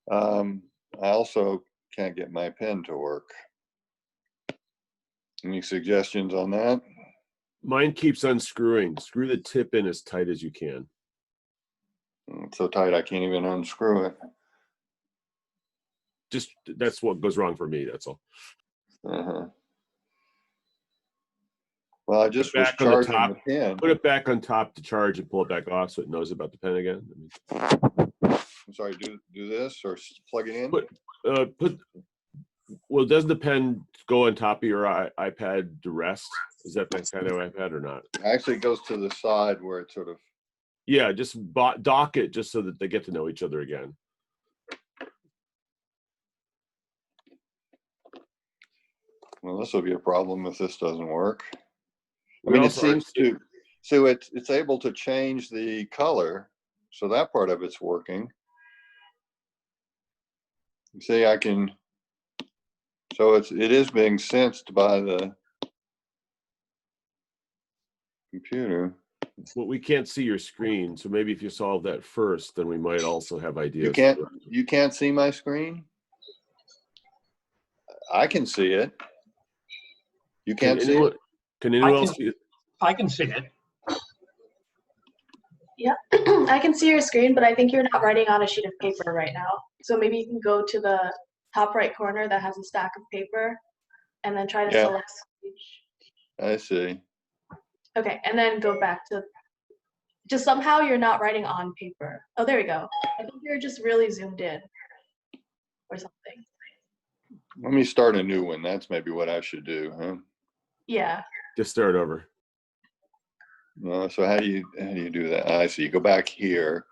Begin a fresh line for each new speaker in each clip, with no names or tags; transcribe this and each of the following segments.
I also can't get my pen to work. Any suggestions on that?
Mine keeps unscrewing. Screw the tip in as tight as you can.
It's so tight I can't even unscrew it.
Just that's what goes wrong for me. That's all.
Well, I just was charging the pen.
Put it back on top to charge and pull it back off so it knows about the pen again.
I'm sorry. Do this or plug it in.
Well, doesn't the pen go on top of your iPad to rest? Is that kind of iPad or not?
Actually, it goes to the side where it sort of.
Yeah, just dock it just so that they get to know each other again.
Well, this will be a problem if this doesn't work. I mean, it seems to. So it's able to change the color, so that part of it's working. You see, I can. So it is being sensed by the computer.
Well, we can't see your screen, so maybe if you solve that first, then we might also have ideas.
You can't see my screen? I can see it. You can't see it?
Can anyone else see it?
I can see it.
Yeah, I can see your screen, but I think you're not writing on a sheet of paper right now. So maybe you can go to the top right corner that has a stack of paper and then try to select speech.
I see.
Okay, and then go back to, just somehow you're not writing on paper. Oh, there we go. I think you're just really zoomed in or something.
Let me start a new one. That's maybe what I should do, huh?
Yeah.
Just start over.
No, so how do you do that? I see. You go back here,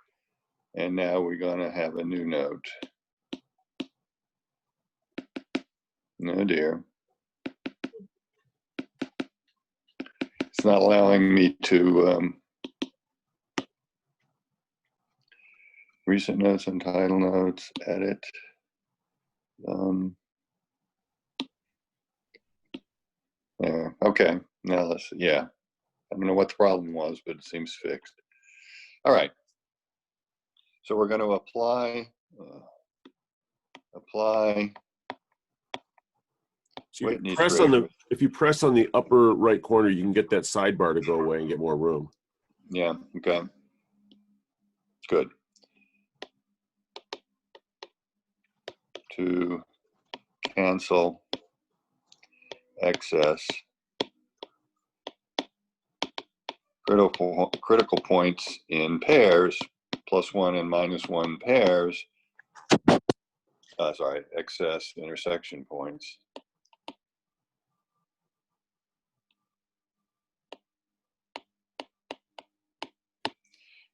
and now we're gonna have a new note. No, dear. It's not allowing me to recent notes and title notes, edit. Yeah, okay. Now let's see. Yeah. I don't know what the problem was, but it seems fixed. All right. So we're going to apply.
So if you press on the upper right corner, you can get that sidebar to go away and get more room.
Yeah. Okay. Good. To cancel excess critical points in pairs, +1 and -1 pairs. Sorry, excess intersection points.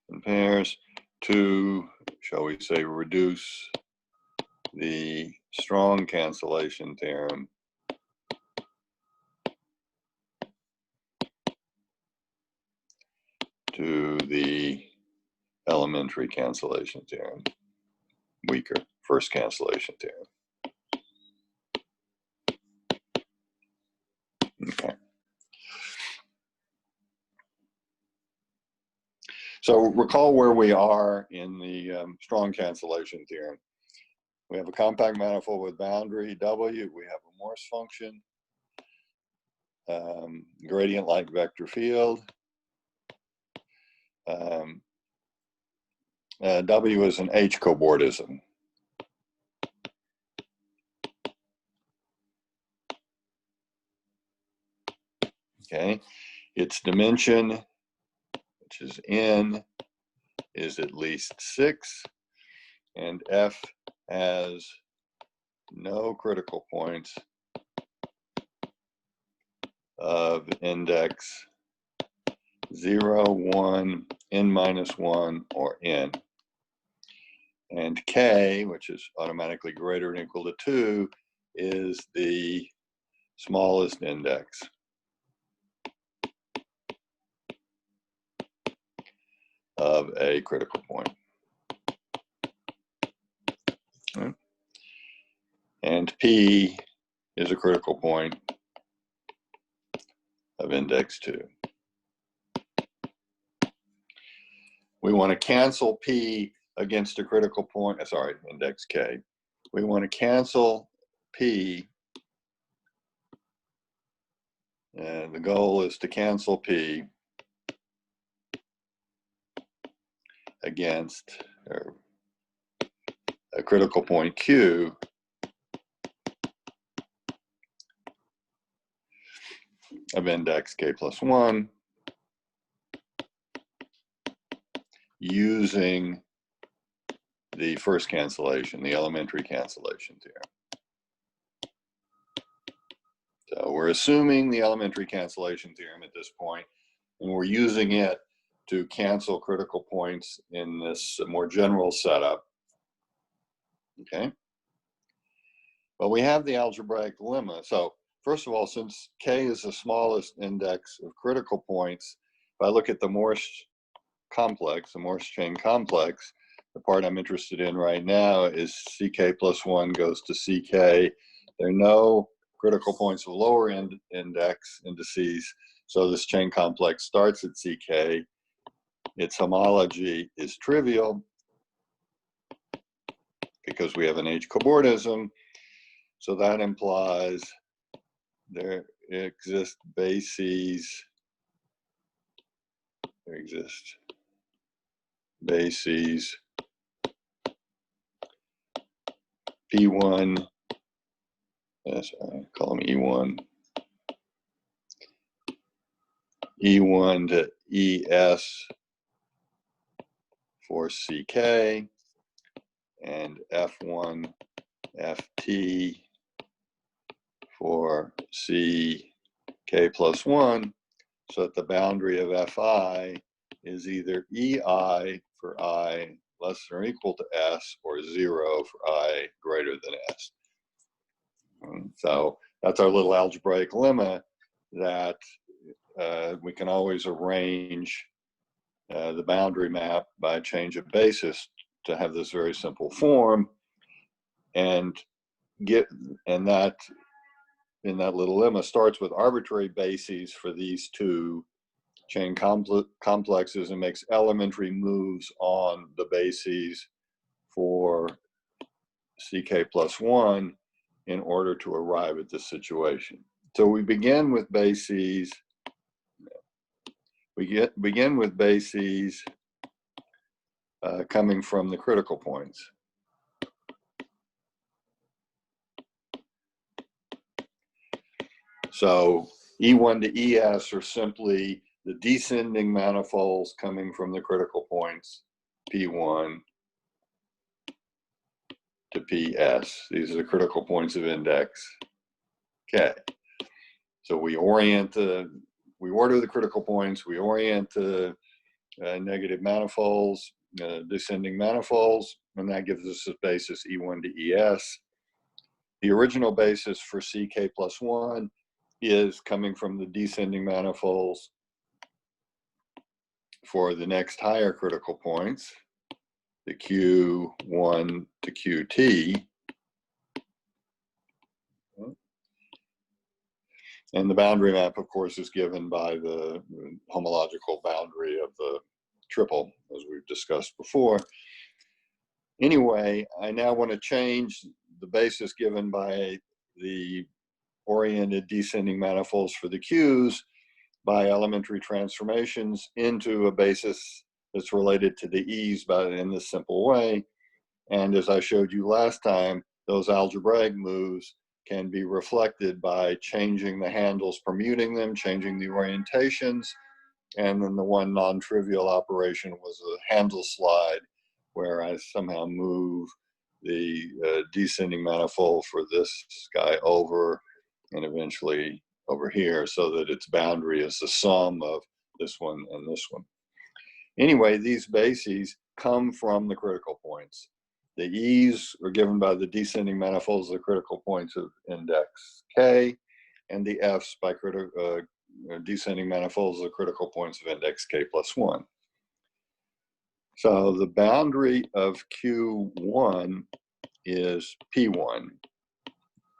In pairs to, shall we say, reduce the strong cancellation theorem to the elementary cancellation theorem, weaker first cancellation theorem. Okay. So recall where we are in the strong cancellation theorem. We have a compact manifold with boundary W. We have a Morse function, gradient-like vector field. W is an h-cobordism. Okay, its dimension, which is n, is at least 6, and F has no critical points of index 0, 1, n-1, or n. And K, which is automatically greater than or equal to 2, is the smallest index. Of a critical point. Right. And P is a critical point of index 2. We want to cancel P against a critical point, sorry, index K. We want to cancel P, and the goal is to cancel P against a critical point Q of index K plus 1 using the first cancellation, the elementary cancellation theorem. So we're assuming the elementary cancellation theorem at this point, and we're using it to cancel critical points in this more general setup. Okay. Well, we have the algebraic lemma. So first of all, since K is the smallest index of critical points, if I look at the Morse complex, the Morse chain complex, the part I'm interested in right now is CK plus 1 goes to CK. There are no critical points of lower index indices, so this chain complex starts at CK. Its homology is trivial because we have an h-cobordism, so that implies there exist bases P1, sorry, call them E1, E1 to ES for CK, and F1, FT for CK plus 1, so that the boundary of Fi is either EI for I less than or equal to S, or 0 for I greater than S. So that's our little algebraic lemma that we can always arrange the boundary map by change of basis to have this very simple form, and that in that little lemma starts with arbitrary bases for these two chain complexes and makes elementary moves on the bases for CK plus 1 in order to arrive at this situation. So we begin with bases. Begin with bases coming from the critical points. So E1 to ES are simply the descending manifolds coming from the critical points, P1 to PS. These are the critical points of index K. So we order the critical points, we orient the negative manifolds, descending manifolds, and that gives us a basis E1 to ES. The original basis for CK plus 1 is coming from the descending manifolds for the next higher critical points, the Q1 to QT. And the boundary map, of course, is given by the homological boundary of the triple, as we've discussed before. Anyway, I now want to change the basis given by the oriented descending manifolds for the Qs by elementary transformations into a basis that's related to the E's in this simple way. And as I showed you last time, those algebraic moves can be reflected by changing the handles, permuting them, changing the orientations. And then the one non-trivial operation was a handle slide, where I somehow move the descending manifold for this guy over and eventually over here, so that its boundary is the sum of this one and this one. Anyway, these bases come from the critical points. The E's are given by the descending manifolds of the critical points of index K, and the F's by descending manifolds of the critical points of index K plus 1. So the boundary of Q1 is P1.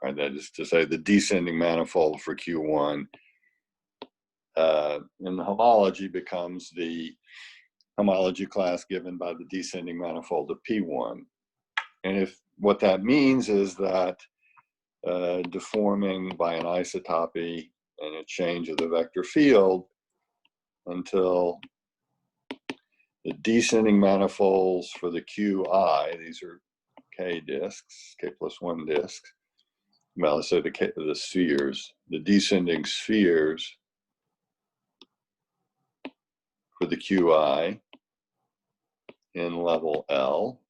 Right, that is to say the descending manifold for Q1. And the homology becomes the homology class given by the descending manifold of P1. And if what that means is that deforming by an isotopy and a change of the vector field until the descending manifolds for the Qi, these are K disks, K plus 1 disks, well, let's say the spheres, the descending spheres for the Qi in level L,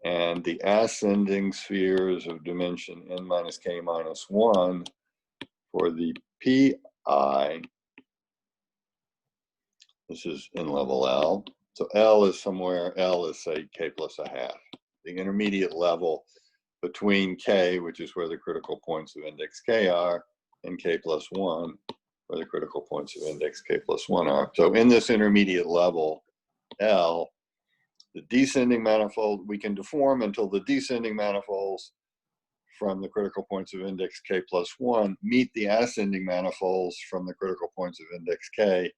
and the ascending spheres of dimension n minus k minus 1 for the Pi. This is in level L. So L is somewhere, L is say k plus a half. The intermediate level between k, which is where the critical points of index k are, and k plus 1, where the critical points of index k plus 1 are. So in this intermediate level, L, the descending manifold, we can deform until the descending manifolds from the critical points of index k plus 1 meet the ascending manifolds from the critical points of index k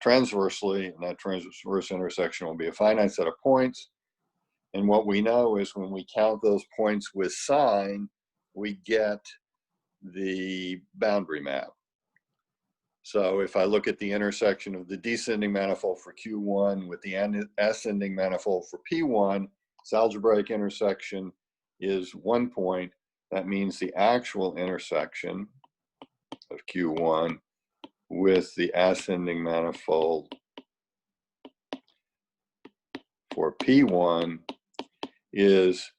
transversely, and that transverse intersection will be a finite set of points. And what we know is when we count those points with sign, we get the boundary map. So if I look at the intersection of the descending manifold for Q1 with the ascending manifold for P1, its algebraic intersection is 1 point. That means the actual intersection of Q1 with the ascending manifold for P1 is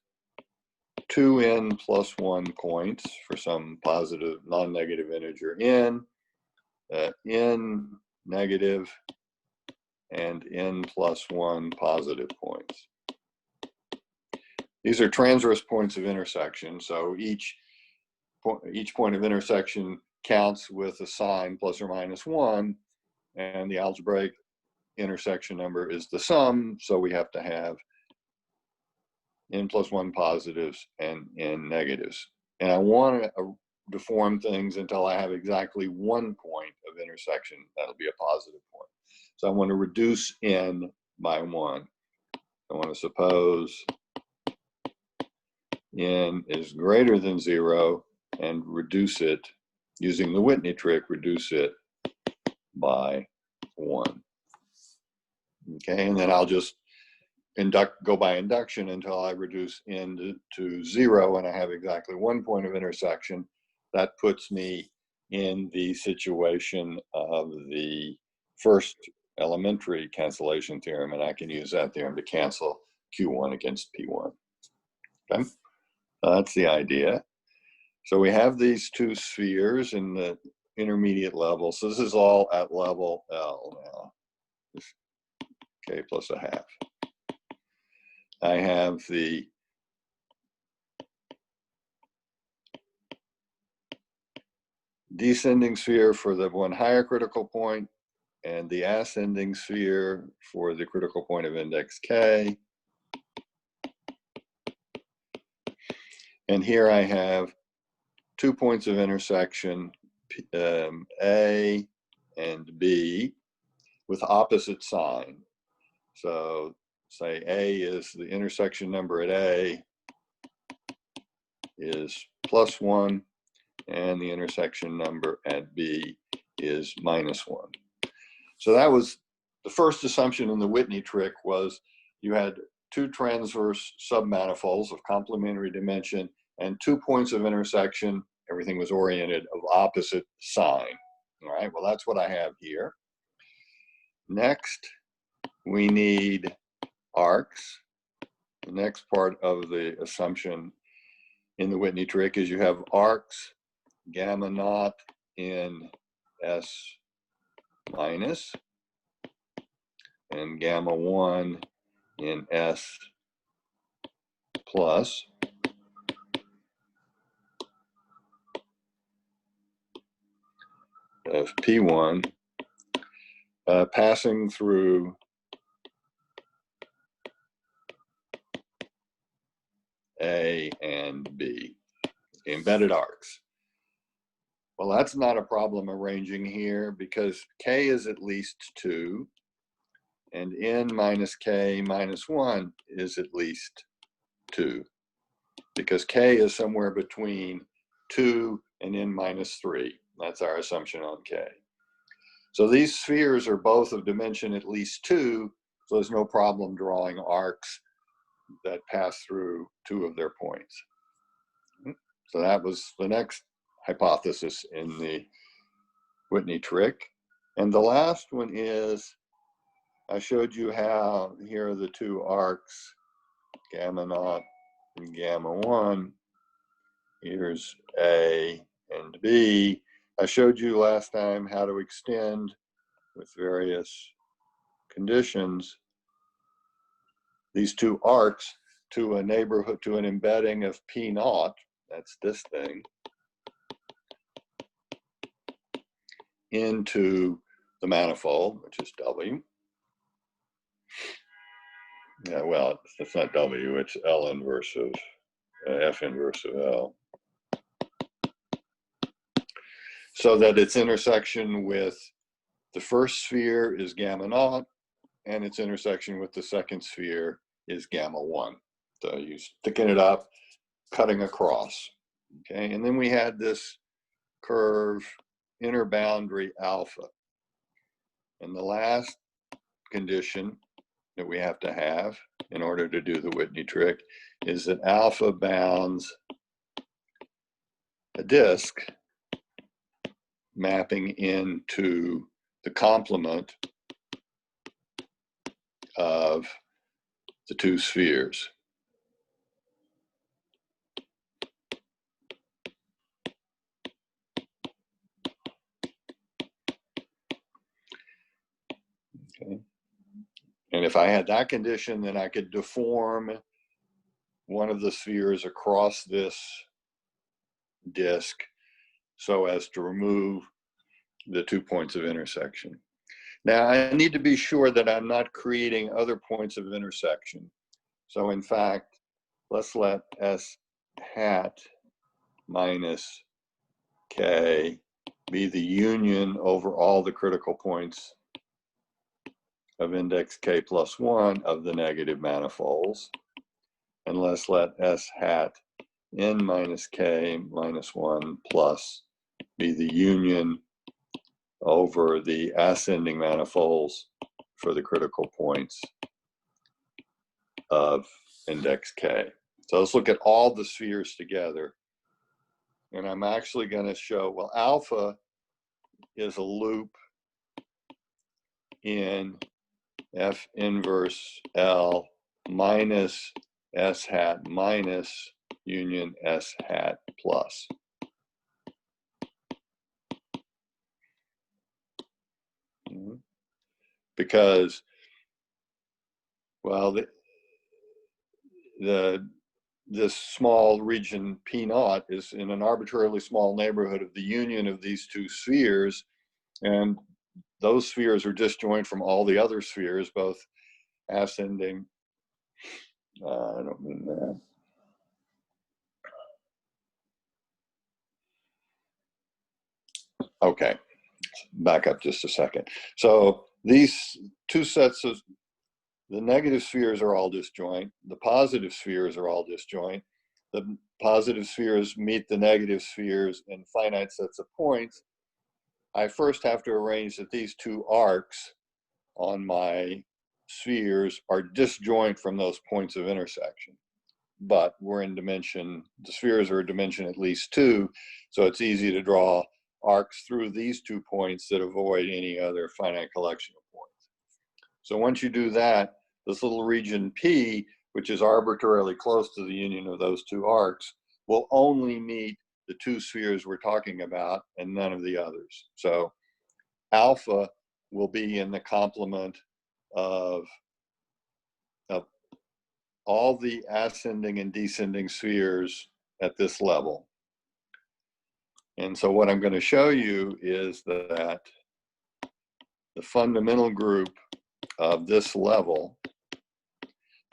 2n plus 1 points for some positive non-negative integer n, n negative, and n plus 1 positive points. These are transverse points of intersection, so each point of intersection counts with a sign plus or minus 1, and the algebraic intersection number is the sum, so we have to have n plus 1 positives and n negatives. And I want to deform things until I have exactly 1 point of intersection. That'll be a positive point. So I want to reduce n by 1. I want to suppose n is greater than 0 and reduce it, using the Whitney trick, reduce it by 1. Okay, and then I'll just go by induction until I reduce n to 0 and I have exactly 1 point of intersection. That puts me in the situation of the first elementary cancellation theorem, and I can use that theorem to cancel Q1 against P1. Okay, that's the idea. So we have these two spheres in the intermediate level. So this is all at level L now. This k plus a half. I have the descending sphere for the one higher critical point and the ascending sphere for the critical point of index k. And here I have 2 points of intersection, A and B, with opposite sign. So say A is the intersection number at A is plus 1, and the intersection number at B is minus 1. So that was the first assumption in the Whitney trick, was you had 2 transverse submanifolds of complementary dimension and 2 points of intersection. Everything was oriented of opposite sign. All right, well, that's what I have here. Next, we need arcs. The next part of the assumption in the Whitney trick is you have arcs gamma naught in S minus and gamma 1 in S plus. Of P1 passing through A and B, embedded arcs. Well, that's not a problem arranging here because K is at least 2 and n minus k minus 1 is at least 2, because k is somewhere between 2 and n minus 3. That's our assumption on k. So these spheres are both of dimension at least 2, so there's no problem drawing arcs that pass through 2 of their points. So that was the next hypothesis in the Whitney trick. And the last one is, I showed you how here are the 2 arcs, gamma naught and gamma 1. Here's A and B. I showed you last time how to extend with various conditions these 2 arcs to a neighborhood, to an embedding of P naught, that's this thing, into the manifold, which is W. Yeah, well, it's not W, it's L inverse of F inverse of L. So that its intersection with the first sphere is gamma naught, and its intersection with the second sphere is gamma 1. So you thicken it up, cutting across. Okay, and then we had this curve, inner boundary alpha. And the last condition that we have to have in order to do the Whitney trick is that alpha bounds a disk mapping into the complement of the 2 spheres. Okay. And if I had that condition, then I could deform one of the spheres across this disk so as to remove the 2 points of intersection. Now, I need to be sure that I'm not creating other points of intersection. So in fact, let's let S hat minus K be the union over all the critical points of index K plus 1 of the negative manifolds. And let's let S hat n minus K minus 1 plus be the union over the ascending manifolds for the critical points of index K. So let's look at all the spheres together. And I'm actually going to show, well, alpha is a loop in F inverse L minus S hat minus union S hat plus. Because, well, this small region P naught is in an arbitrarily small neighborhood of the union of these 2 spheres, and those spheres are disjoint from all the other spheres, both ascending, I don't mean that. Okay, back up just a second. So these 2 sets of, the negative spheres are all disjoint, the positive spheres are all disjoint. The positive spheres meet the negative spheres in finite sets of points. I first have to arrange that these 2 arcs on my spheres are disjoint from those points of intersection. But we're in dimension, the spheres are a dimension at least 2, so it's easy to draw arcs through these 2 points that avoid any other finite collection of points. So once you do that, this little region P, which is arbitrarily close to the union of those 2 arcs, will only meet the 2 spheres we're talking about and none of the others. So alpha will be in the complement of all the ascending and descending spheres at this level. And so what I'm going to show you is that the fundamental group of this level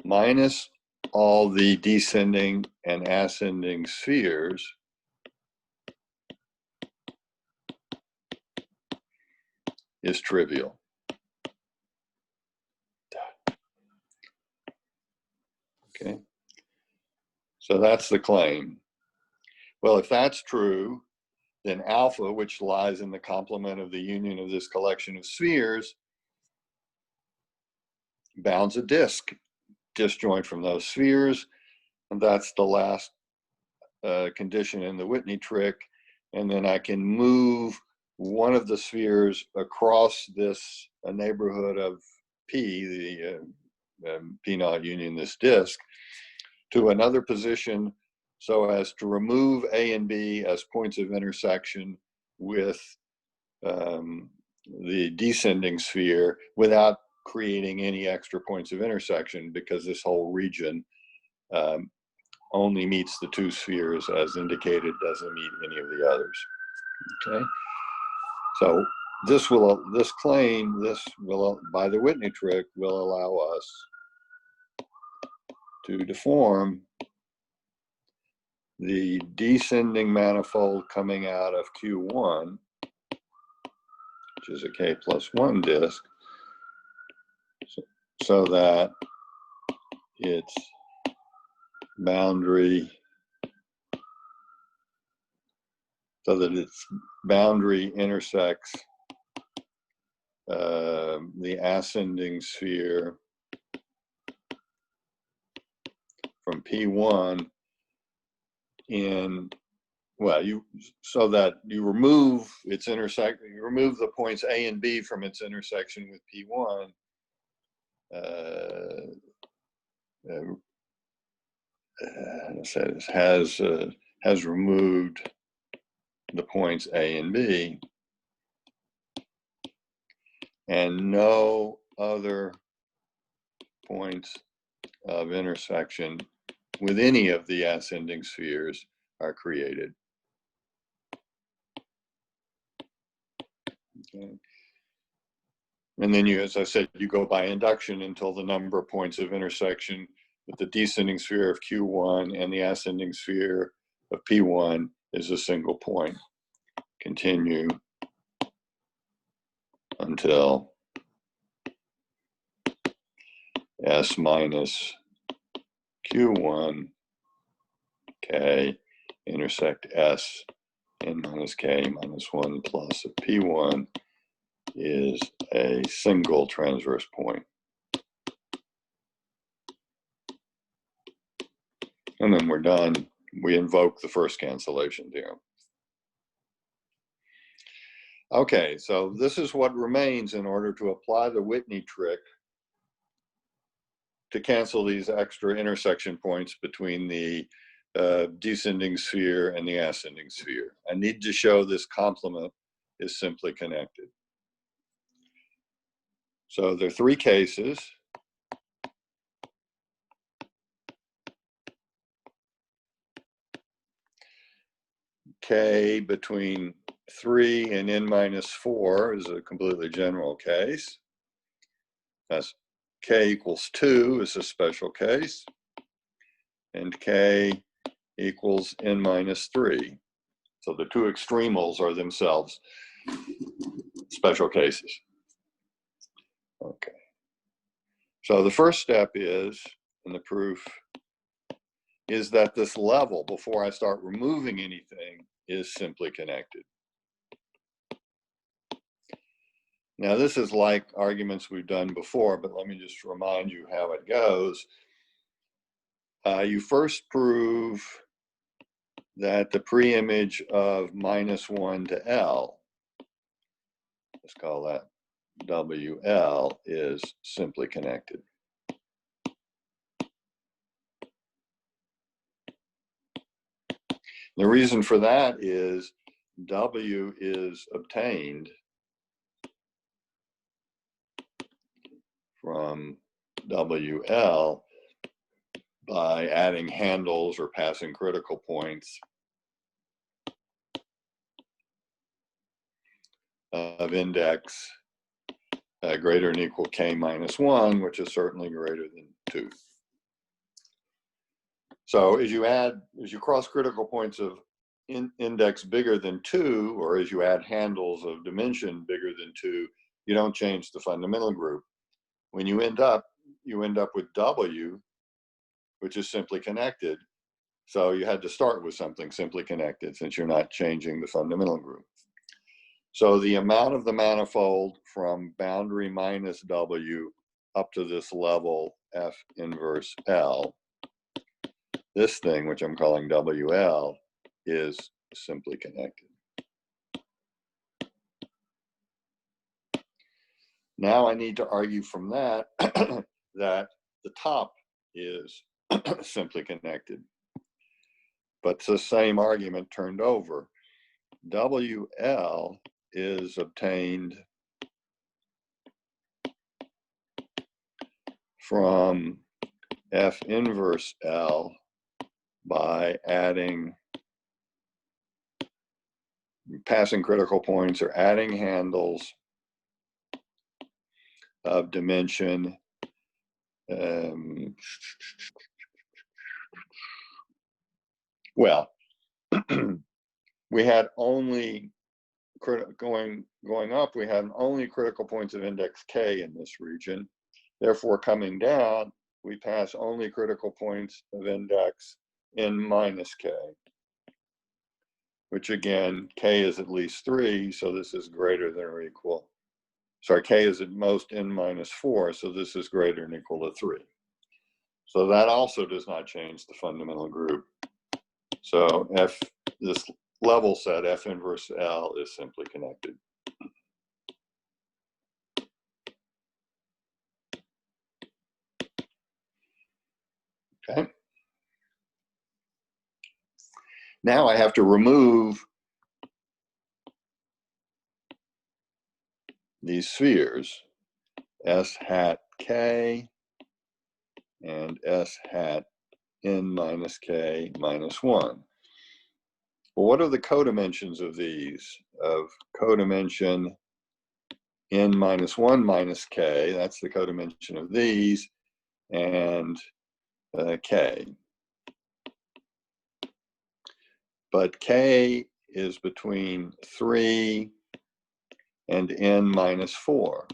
minus all the descending and ascending spheres is trivial. Okay. So that's the claim. Well, if that's true, then alpha, which lies in the complement of the union of this collection of spheres, bounds a disk disjoint from those spheres, and that's the last condition in the Whitney trick. And then I can move one of the spheres across this neighborhood of P, the P naught union, this disk, to another position so as to remove A and B as points of intersection with the descending sphere without creating any extra points of intersection, because this whole region only meets the two spheres as indicated, doesn't meet any of the others. Okay, so this claim by the Whitney trick will allow us to deform the descending manifold coming out of Q1, which is a K+1 disk, so that its boundary intersects the ascending sphere from P1 so that you remove its intersection, you remove the points A and B from its intersection with P1, has removed the points A and B, and no other points of intersection with any of the ascending spheres are created. Okay. And then as I said, you go by induction until the number of points of intersection with the descending sphere of Q1 and the ascending sphere of P1 is a single point. Continue until S minus Q1 K intersect S n minus K minus 1 plus of P1 is a single transverse point. And then we're done. We invoke the first cancellation theorem. Okay, so this is what remains in order to apply the Whitney trick to cancel these extra intersection points between the descending sphere and the ascending sphere. I need to show this complement is simply connected. So there are three cases. K between 3 and n minus 4 is a completely general case. That's K equals 2 is a special case. And K equals n minus 3. So the two extremals are themselves special cases. Okay. So the first step is, in the proof, is that this level, before I start removing anything, is simply connected. Now this is like arguments we've done before, but let me just remind you how it goes. You first prove that the preimage of -1 to L, let's call that WL, is simply connected. The reason for that is W is obtained from WL by adding handles or passing critical points of index greater than or equal K minus 1, which is certainly greater than 2. So as you cross critical points of index bigger than 2, or as you add handles of dimension bigger than 2, you don't change the fundamental group. When you end up with W, which is simply connected. So you had to start with something simply connected since you're not changing the fundamental group. So the amount of the manifold from boundary minus W up to this level F inverse L, this thing, which I'm calling WL, is simply connected. Now I need to argue from that that the top is simply connected. But it's the same argument turned over. WL is obtained from F inverse L by passing critical points or adding handles of dimension well, we had only going up, we had only critical points of index K in this region. Therefore, coming down, we pass only critical points of index N minus K, which again, K is at least 3, so this is greater than or equal. Sorry, K is at most N minus 4, so this is greater than or equal to 3. So that also does not change the fundamental group. So this level set, F inverse L, is simply connected. Okay. Now I have to remove these spheres, S hat K and S hat N minus K minus 1. Well, what are the codimensions of these? Of codimension N minus 1 minus K, that's the codimension of these, and K. But K is between 3 and N minus 4.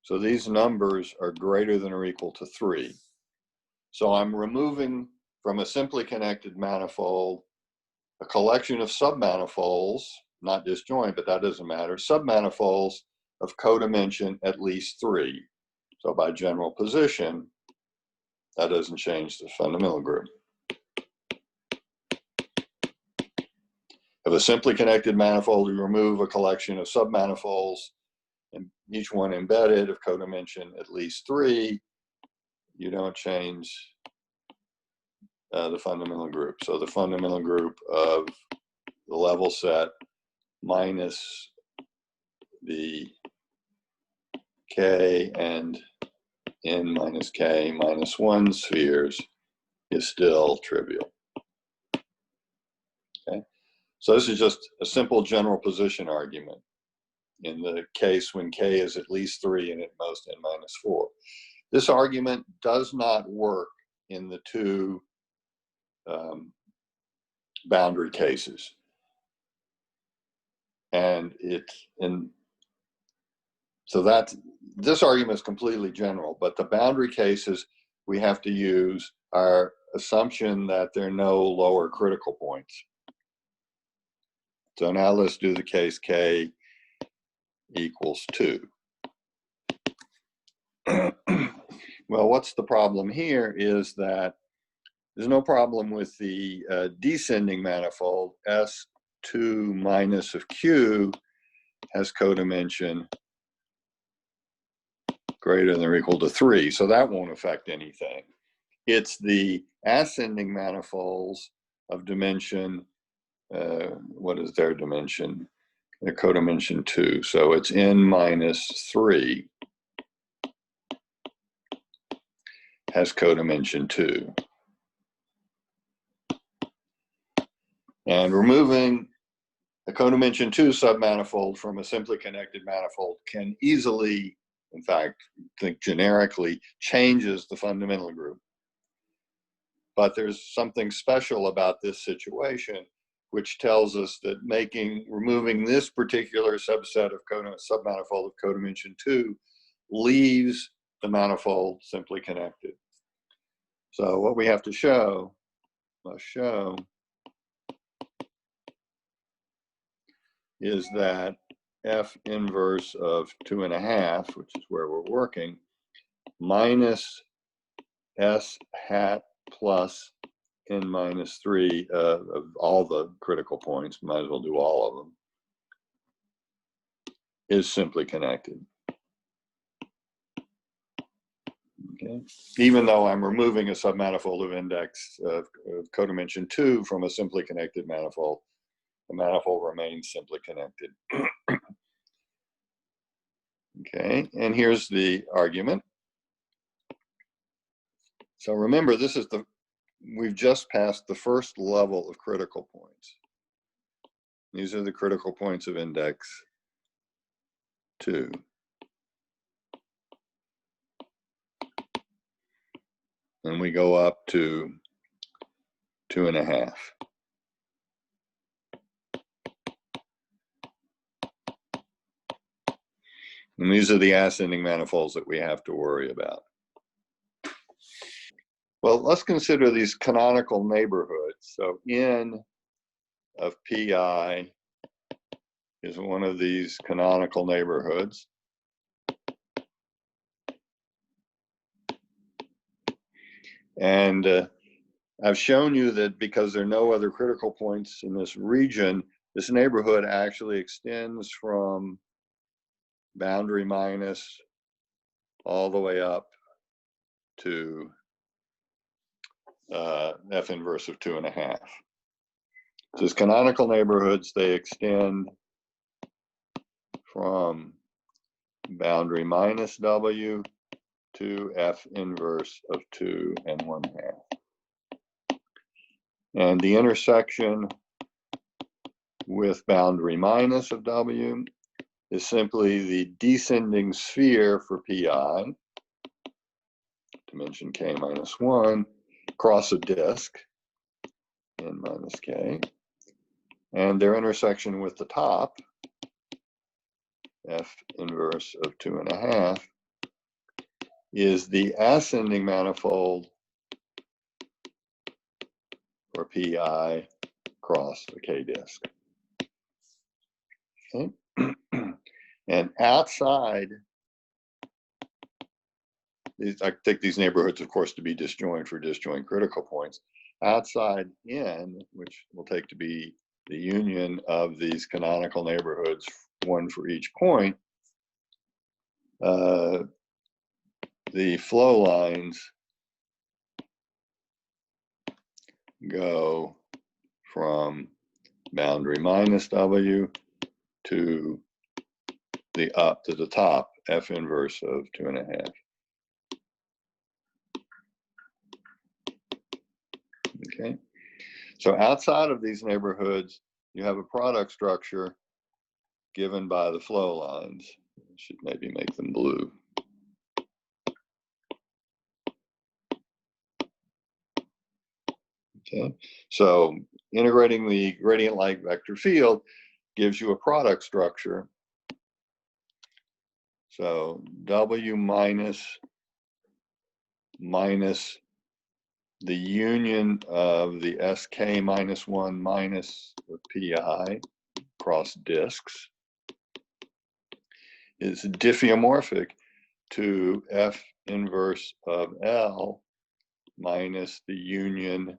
So these numbers are greater than or equal to 3. So I'm removing from a simply connected manifold a collection of submanifolds, not disjoint, but that doesn't matter, submanifolds of codimension at least 3. So by general position, that doesn't change the fundamental group. Of a simply connected manifold, we remove a collection of submanifolds, and each one embedded of codimension at least 3. You don't change the fundamental group. So the fundamental group of the level set minus the K and N minus K minus 1 spheres is still trivial. Okay, so this is just a simple general position argument in the case when K is at least 3 and at most N minus 4. This argument does not work in the two boundary cases. And so this argument is completely general, but the boundary cases, we have to use our assumption that there are no lower critical points. So now let's do the case K equals 2. Well, what's the problem here is that there's no problem with the descending manifold. S2 minus of Q has codimension greater than or equal to 3, so that won't affect anything. It's the ascending manifolds of dimension, what is their dimension? Their codimension 2, so it's N minus 3 has codimension 2. And removing a codimension 2 submanifold from a simply connected manifold can easily, in fact, think generically, changes the fundamental group. But there's something special about this situation, which tells us that removing this particular subset of submanifold of codimension 2 leaves the manifold simply connected. So what we have to show, is that F inverse of 2.5, which is where we're working, minus S hat plus n minus 3 of all the critical points, might as well do all of them, is simply connected. Okay. Even though I'm removing a submanifold of index of codimension 2 from a simply connected manifold, the manifold remains simply connected. Okay, and here's the argument. So remember, this is we've just passed the first level of critical points. These are the critical points of index 2. And we go up to 2.5. And these are the ascending manifolds that we have to worry about. Well, let's consider these canonical neighborhoods. So N of PI is one of these canonical neighborhoods. And I've shown you that because there are no other critical points in this region, this neighborhood actually extends from boundary minus all the way up to F inverse of 2.5. So as canonical neighborhoods, they extend from boundary minus W to F inverse of 2.5. And the intersection with boundary minus of W is simply the descending sphere for PI, dimension K minus 1, across a disk, N minus K. And their intersection with the top, F inverse of 2.5, is the ascending manifold for PI across a K disk. Okay. And outside, I take these neighborhoods, of course, to be disjoint for disjoint critical points. Outside N, which we'll take to be the union of these canonical neighborhoods, one for each point, the flow lines go from boundary minus W to the top, F inverse of 2.5. Okay, so outside of these neighborhoods, you have a product structure given by the flow lines. I should maybe make them blue. Okay, so integrating the gradient-like vector field gives you a product structure. So W minus the union of the SK minus 1 minus the PI across disks is diffeomorphic to F inverse of L minus the union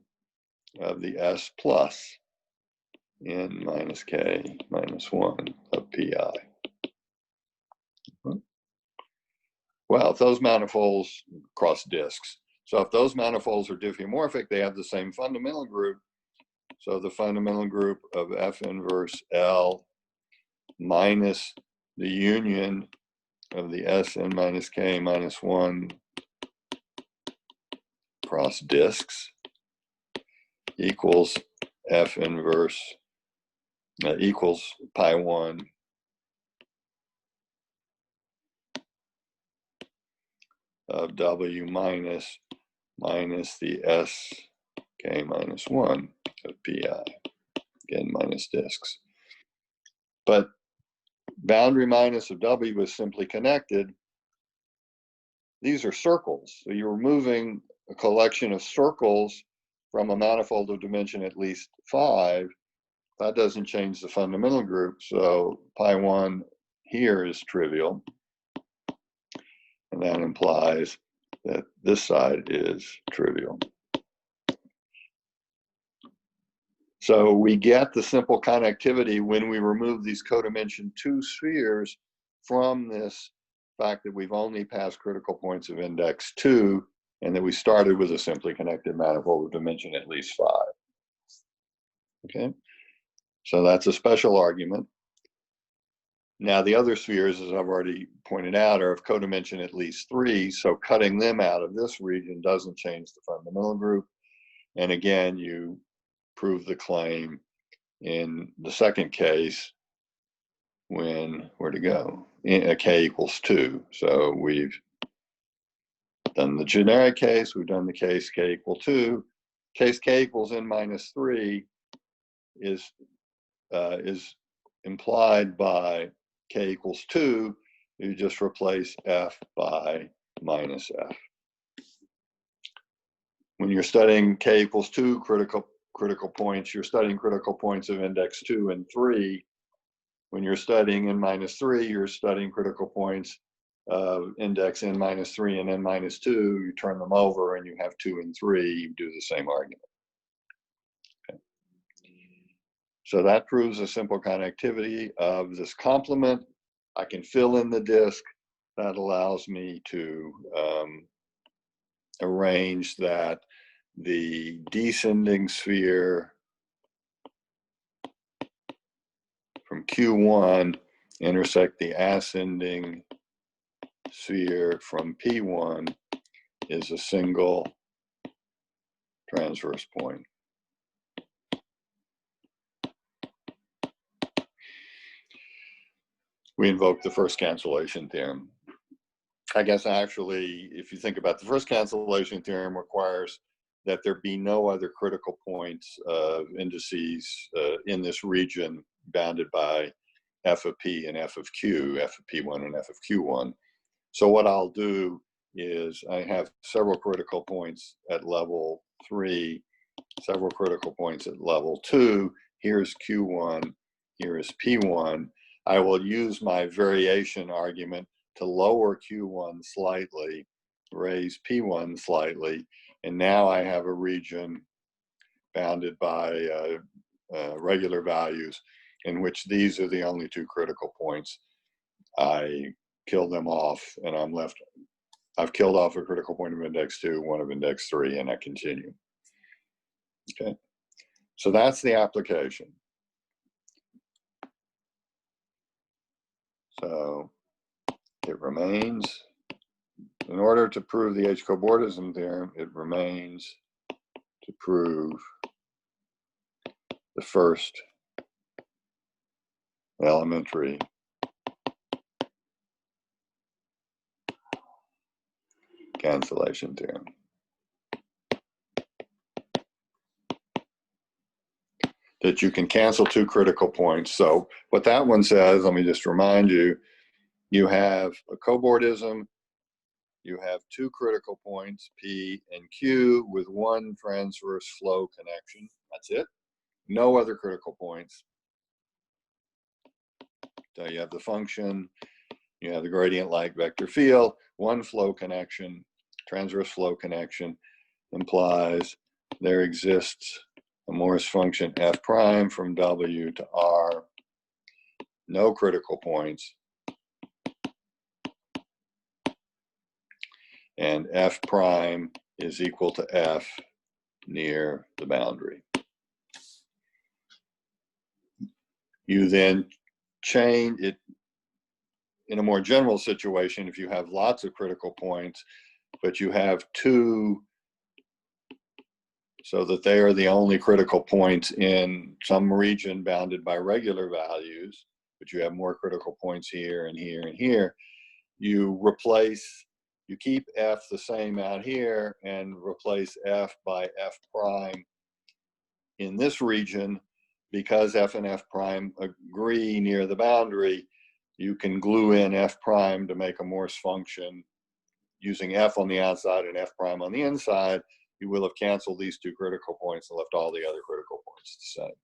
of the S plus N minus K minus 1 of PI. Well, if those manifolds cross disks, so if those manifolds are diffeomorphic, they have the same fundamental group. So the fundamental group of F inverse L minus the union of the Sn minus K minus 1 cross disks equals F inverse equals pi 1 of W minus the SK minus 1 of PI, again minus disks. But boundary minus of W is simply connected. These are circles, so you're removing a collection of circles from a manifold of dimension at least 5, that doesn't change the fundamental group. So pi1 here is trivial. And that implies that this side is trivial. So we get the simple connectivity when we remove these codimension 2 spheres from this fact that we've only passed critical points of index 2 and that we started with a simply connected manifold of dimension at least 5. Okay, so that's a special argument. Now the other spheres, as I've already pointed out, are of codimension at least 3, so cutting them out of this region doesn't change the fundamental group. And again, you prove the claim in the second case when, where'd it go? In k equals 2. So we've done the generic case, we've done the case k equal 2. Case k equals n minus 3 is implied by k equals 2. You just replace f by minus f. When you're studying k equals 2 critical points, you're studying critical points of index 2 and 3. When you're studying n minus 3, you're studying critical points of index n minus 3 and n minus 2. You turn them over and you have 2 and 3. You do the same argument. Okay. So that proves a simple connectivity of this complement. I can fill in the disk. That allows me to arrange that the descending sphere from Q1 intersect the ascending sphere from P1 is a single transverse point. We invoke the first cancellation theorem. I guess actually, if you think about the first cancellation theorem, requires that there be no other critical points of indices in this region bounded by f of p and f of q, f of p1 and f of q1. So what I'll do is I have several critical points at level 3, several critical points at level 2. Here's q1, here is p1. I will use my variation argument to lower q1 slightly, raise p1 slightly, and now I have a region bounded by regular values in which these are the only 2 critical points. I kill them off and I'm left, I've killed off a critical point of index 2, one of index 3, and I continue. Okay, so that's the application. So it remains, in order to prove the h-cobordism theorem, it remains to prove the first elementary cancellation theorem. That you can cancel 2 critical points. So what that one says, let me just remind you, you have a cobordism, you have 2 critical points, P and Q, with 1 transverse flow connection. That's it. No other critical points. So you have the function, you have the gradient-like vector field, 1 flow connection, transverse flow connection implies there exists a Morse function f prime from W to R, no critical points, and f prime is equal to f near the boundary. You then chain it in a more general situation. If you have lots of critical points, but you have 2 so that they are the only critical points in some region bounded by regular values, but you have more critical points here and here and here, you keep f the same out here and replace f by f prime in this region. Because f and f prime agree near the boundary, you can glue in f prime to make a Morse function using F on the outside and F prime on the inside, you will have canceled these two critical points and left all the other critical points the same.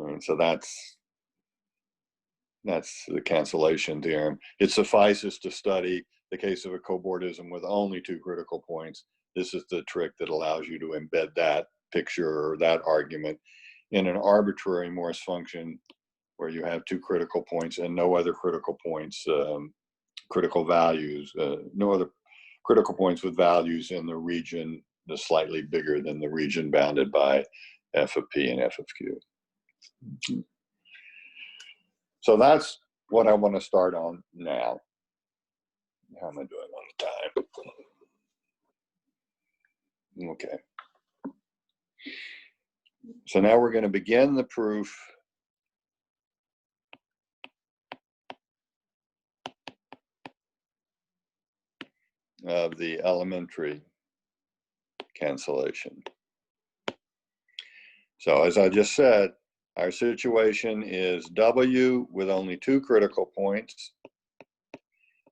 And so that's the cancellation theorem. It suffices to study the case of a h-cobordism with only two critical points. This is the trick that allows you to embed that picture or that argument in an arbitrary Morse function where you have two critical points and no other critical points, critical values, no other critical points with values in the region that's slightly bigger than the region bounded by f of p and f of q. So that's what I want to start on now. How am I doing on the time? Okay. So now we're going to begin the proof of the elementary cancellation. So as I just said, our situation is W with only two critical points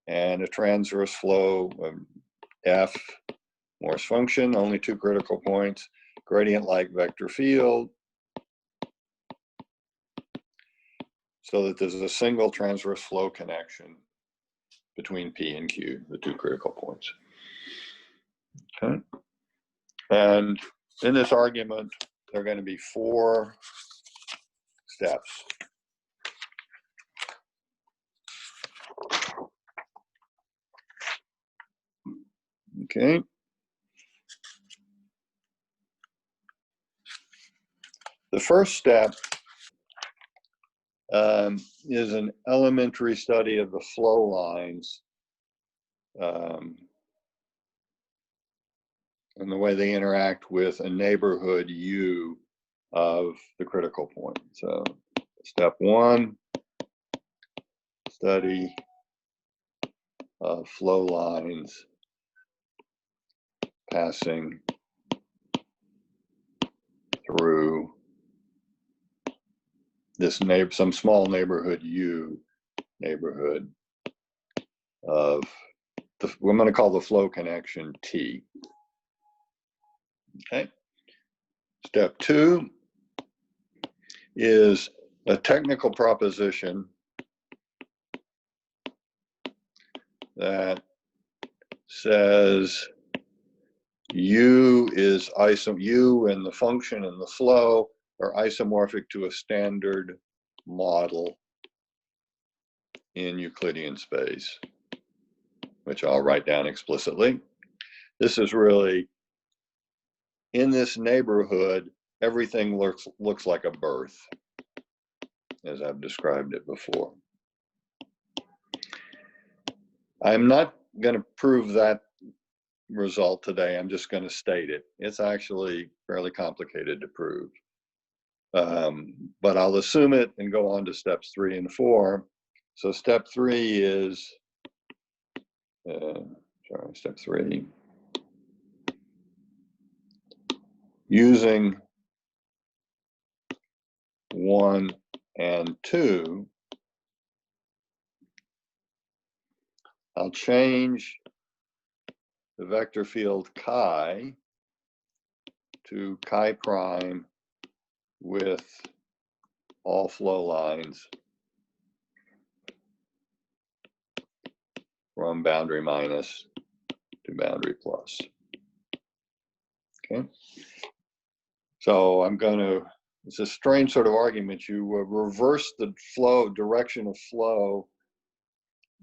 and a transverse flow of F Morse function, only two critical points, gradient-like vector field, so that there's a single transverse flow connection between P and Q, the two critical points. Okay. And in this argument, there are going to be 4 steps. Okay. The first step is an elementary study of the flow lines and the way they interact with a neighborhood U of the critical point. So step 1, study of flow lines passing through this some small neighborhood U neighborhood of I'm going to call the flow connection T. Okay. Step 2 is a technical proposition that says U and the function and the flow are isomorphic to a standard model in Euclidean space, which I'll write down explicitly. This is really, in this neighborhood, everything looks like a birth, as I've described it before. I'm not going to prove that result today. I'm just going to state it. It's actually fairly complicated to prove. But I'll assume it and go on to steps 3 and 4. So step 3 is, step 3, using 1 and 2, I'll change the vector field chi to chi prime with all flow lines from boundary minus to boundary plus. Okay. So it's a strange sort of argument. You reverse the direction of flow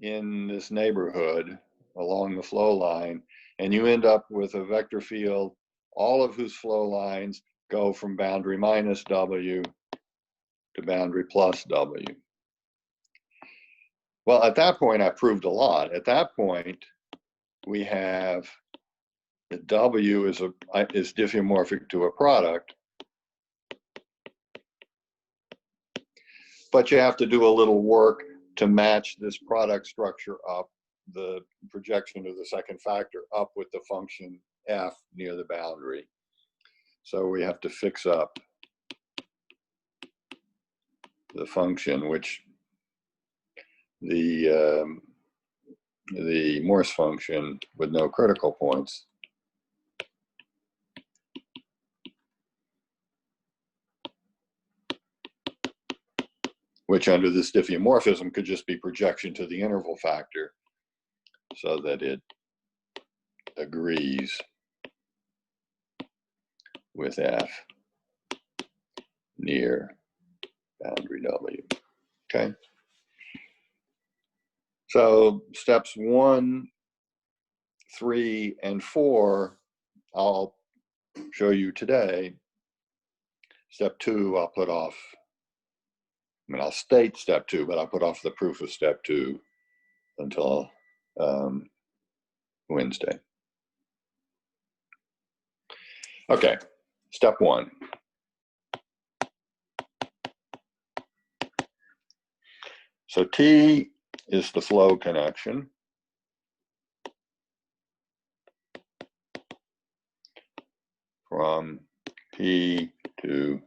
in this neighborhood along the flow line, and you end up with a vector field, all of whose flow lines go from boundary minus W to boundary plus W. Well, at that point, I proved a lot. At that point, we have that W is diffeomorphic to a product, but you have to do a little work to match this product structure up, the projection of the second factor up with the function F near the boundary. So we have to fix up the function, which the the Morse function with no critical points. Which under this diffeomorphism could just be projection to the interval factor so that it agrees with F near boundary W. Okay. So steps 1, 3, and 4, I'll show you today. Step 2, I'll put off. I mean, I'll state step 2, but I'll put off the proof of step 2 until Wednesday. Okay, step 1. So T is the flow connection. From P to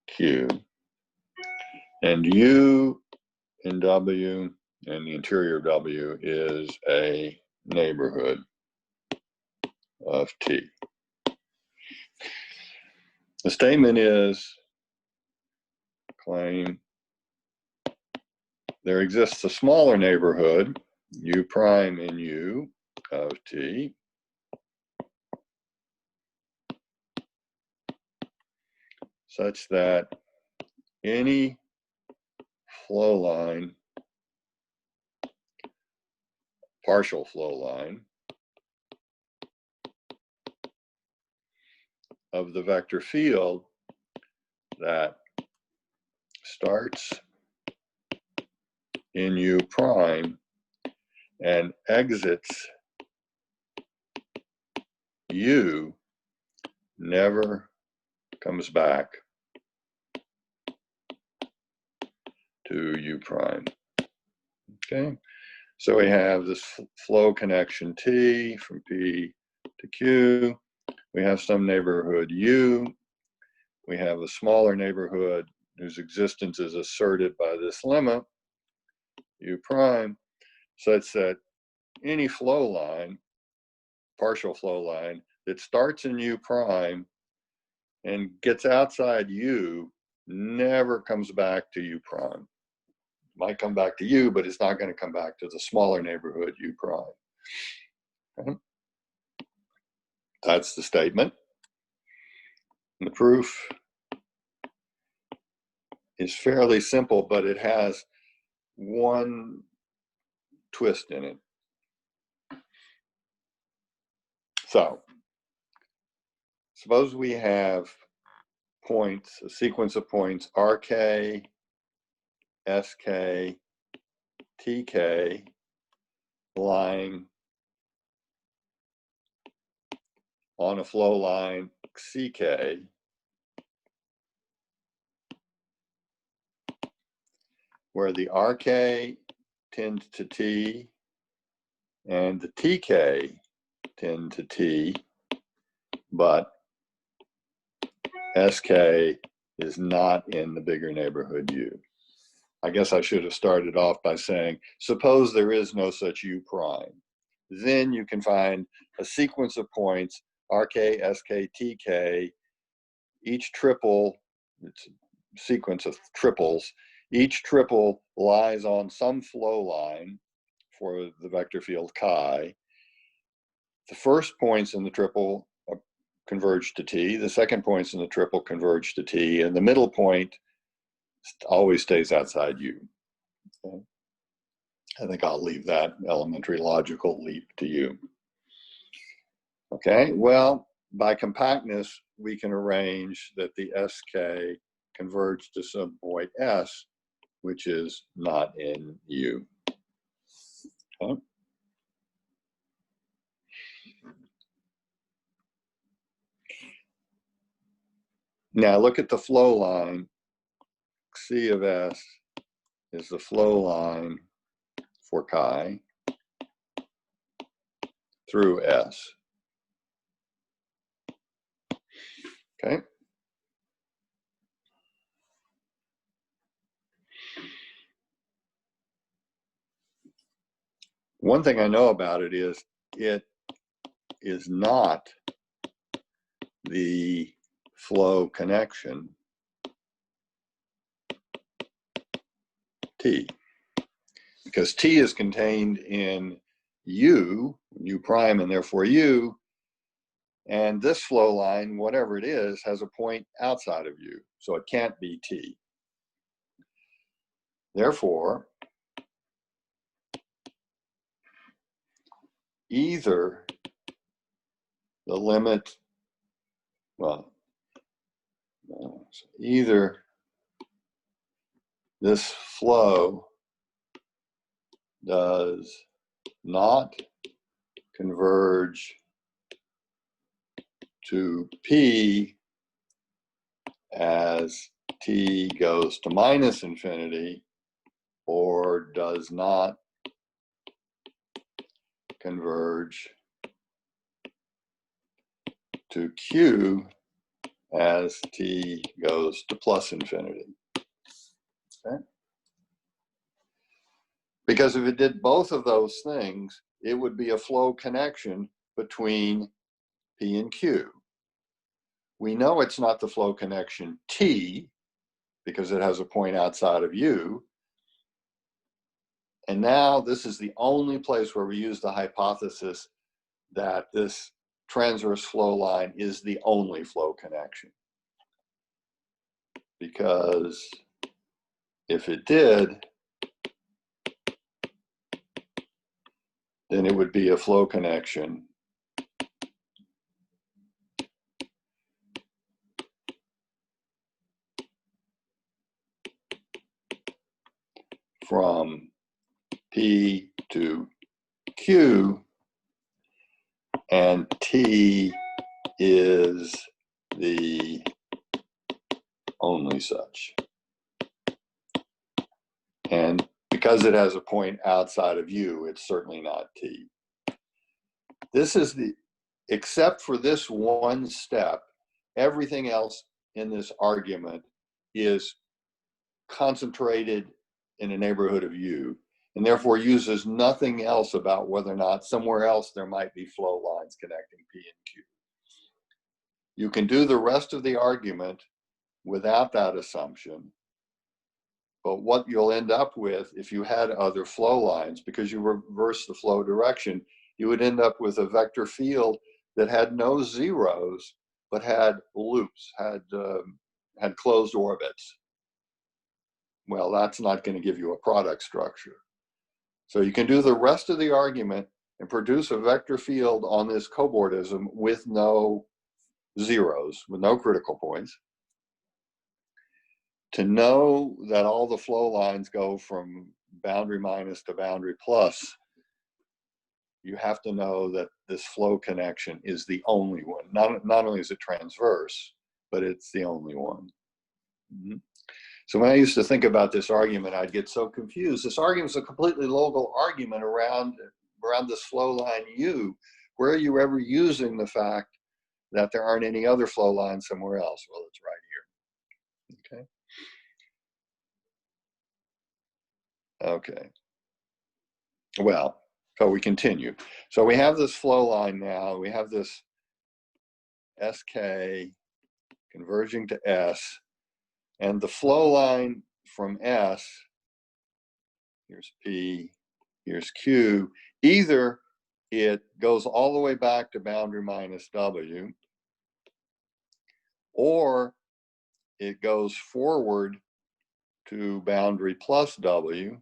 Q. And U in W and the interior of W is a neighborhood of T. The statement is, claim, there exists a smaller neighborhood, U prime in U of T, such that any flow line, partial flow line, of the vector field that starts in U prime and exits U never comes back to U prime. Okay, so we have this flow connection T from P to Q. We have some neighborhood U. We have a smaller neighborhood whose existence is asserted by this lemma, U prime, such that any flow line, partial flow line, that starts in U prime and gets outside U never comes back to U prime. Might come back to U, but it's not going to come back to the smaller neighborhood U prime. Okay. That's the statement. And the proof is fairly simple, but it has one twist in it. So, suppose we have points, a sequence of points, RK, SK, TK, lying on a flow line CK, where the RK tends to T and the TK tend to T, but SK is not in the bigger neighborhood U. I guess I should have started off by saying, suppose there is no such U prime. Then you can find a sequence of points, RK, SK, TK, each triple, it's a sequence of triples, each triple lies on some flow line for the vector field chi. The first points in the triple converge to T, the second points in the triple converge to T, and the middle point always stays outside U. Okay. I think I'll leave that elementary logical leap to you. Okay, well, by compactness, we can arrange that the SK converge to some point S, which is not in U. Okay. Now look at the flow line. C of S is the flow line for chi through S. Okay. One thing I know about it is not the flow connection T, because T is contained in U prime, and therefore U, and this flow line, whatever it is, has a point outside of U, so it can't be T. Therefore, either the limit, well, no, either this flow does not converge to P as T goes to minus infinity, or does not converge to Q as T goes to plus infinity. Okay? Because if it did both of those things, it would be a flow connection between P and Q. We know it's not the flow connection T because it has a point outside of U. And now this is the only place where we use the hypothesis that this transverse flow line is the only flow connection. Because if it did, then it would be a flow connection from P to Q, and T is the only such. And because it has a point outside of U, it's certainly not T. This is the, except for this one step, everything else in this argument is concentrated in a neighborhood of U, and therefore uses nothing else about whether or not somewhere else there might be flow lines connecting P and Q. You can do the rest of the argument without that assumption, but what you'll end up with, if you had other flow lines, because you reverse the flow direction, you would end up with a vector field that had no zeros, but had loops, had closed orbits. Well, that's not going to give you a product structure. So you can do the rest of the argument and produce a vector field on this cobordism with no zeros, with no critical points. To know that all the flow lines go from boundary minus to boundary plus, you have to know that this flow connection is the only one. Not only is it transverse, but it's the only one. Mm-hmm. So when I used to think about this argument, I'd get so confused. This argument is a completely local argument around this flow line U. Where are you ever using the fact that there aren't any other flow lines somewhere else? Well, it's right here. Okay. Okay. Well, so we continue. So we have this flow line now. We have this SK converging to S. And the flow line from S, here's P, here's Q, either it goes all the way back to boundary minus W, or it goes forward to boundary plus W,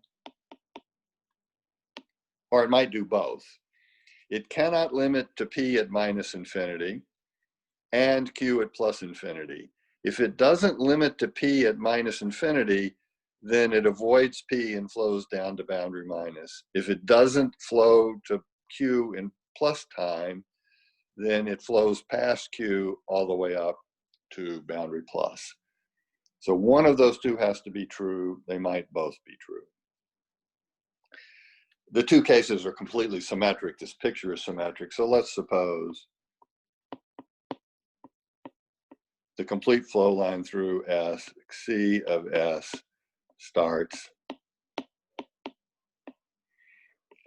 or it might do both. It cannot limit to P at minus infinity and Q at plus infinity. If it doesn't limit to P at minus infinity, then it avoids P and flows down to boundary minus. If it doesn't flow to Q in plus time, then it flows past Q all the way up to boundary plus. So one of those two has to be true. They might both be true. The two cases are completely symmetric. This picture is symmetric. So let's suppose the complete flow line through S, C of S, starts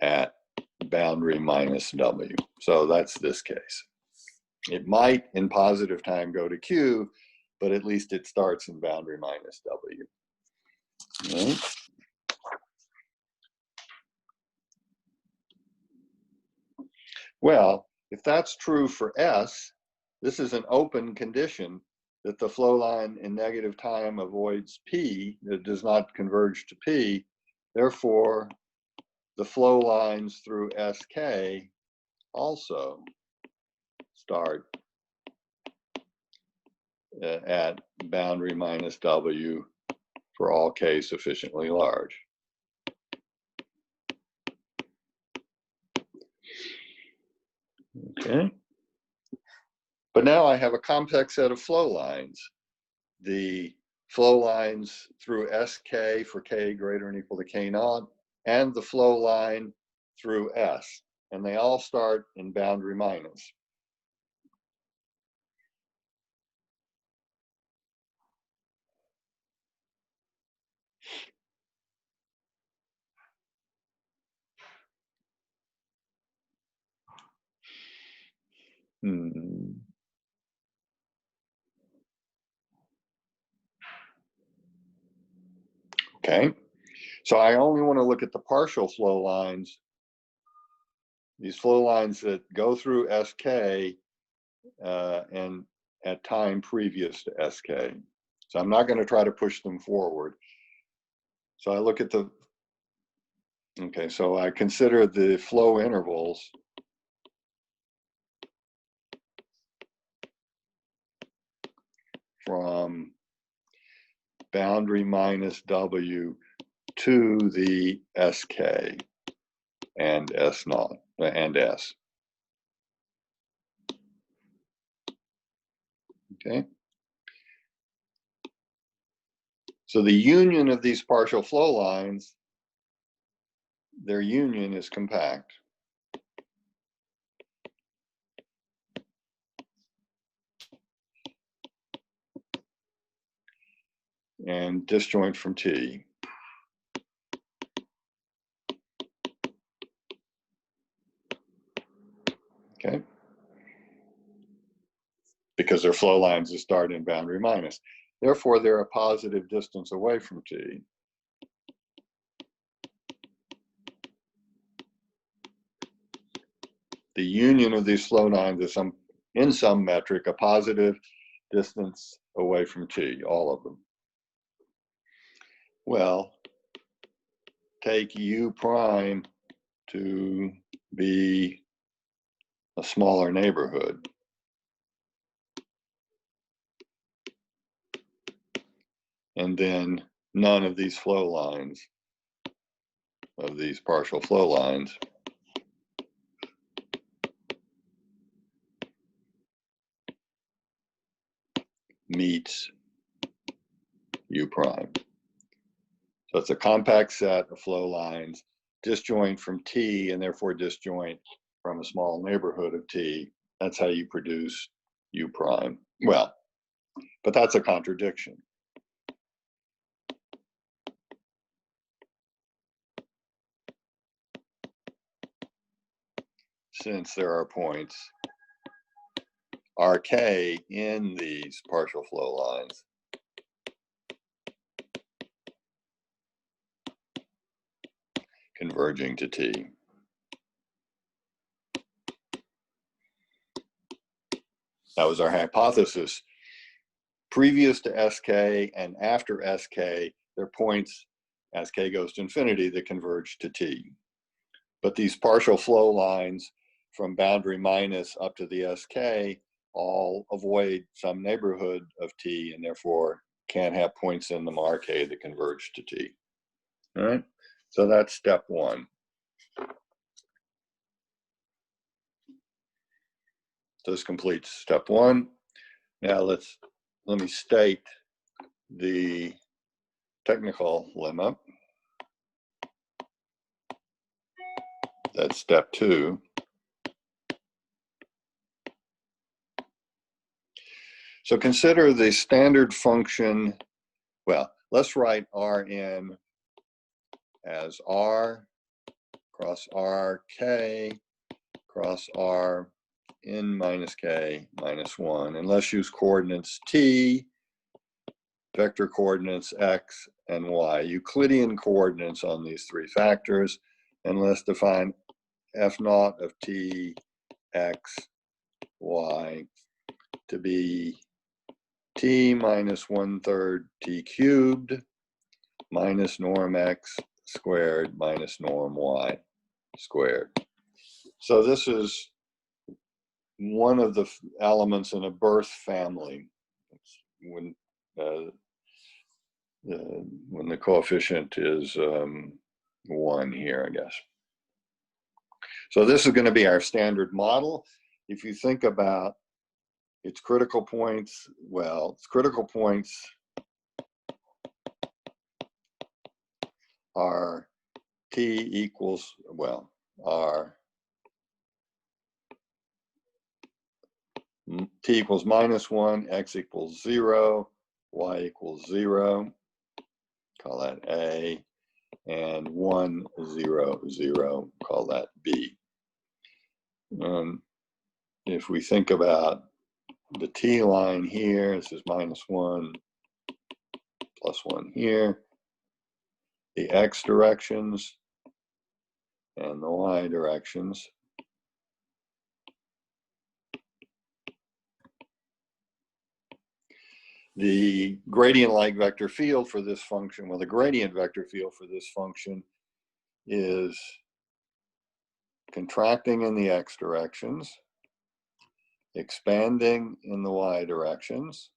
at boundary minus W. So that's this case. It might in positive time go to Q, but at least it starts in boundary minus W. Right? Well, if that's true for S, this is an open condition that the flow line in negative time avoids P, that does not converge to P. Therefore, the flow lines through SK also start at boundary minus W for all K sufficiently large. Okay. But now I have a complex set of flow lines. The flow lines through SK for K greater than or equal to K naught, and the flow line through S. And they all start in boundary minus. Okay, so I only want to look at the partial flow lines, these flow lines that go through SK and at time previous to SK. So I'm not going to try to push them forward. So I look at the, okay, so I consider the flow intervals from boundary minus W to the SK and S naught and S. Okay. So the union of these partial flow lines, their union is compact. And disjoint from T. Okay. Because their flow lines start in boundary minus. Therefore, they're a positive distance away from T. The union of these flow lines is in some metric a positive distance away from T, all of them. Well, take U prime to be a smaller neighborhood. And then none of these flow lines, of these partial flow lines, meets U prime. So it's a compact set of flow lines, disjoint from T, and therefore disjoint from a small neighborhood of T. That's how you produce U prime. Well, but that's a contradiction. Since there are points RK in these partial flow lines, converging to T. That was our hypothesis. Previous to SK and after SK, there are points as K goes to infinity that converge to T. But these partial flow lines from boundary minus up to the SK all avoid some neighborhood of T and therefore can't have points in them RK that converge to T. All right, so that's step one. This completes step one. Now let me state the technical limit. That's step two. So consider the standard function. Well, let's write Rn as R cross RK cross R n minus K minus 1. And let's use coordinates T, vector coordinates X and Y, Euclidean coordinates on these three factors. And let's define F naught of T, X, Y to be T minus 1/3 T cubed minus norm X squared minus norm Y squared. So this is one of the elements in a birth family. When the coefficient is 1 here, I guess. So this is going to be our standard model. If you think about its critical points, well, its critical points are T equals, well, are T equals -1, X equals 0, Y equals 0, call that A, and 1, 0, 0, call that B. If we think about the T line here, this is -1, +1 here, the X directions and the Y directions. The gradient-like vector field for this function, well, the gradient vector field for this function is contracting in the X directions, expanding in the Y directions,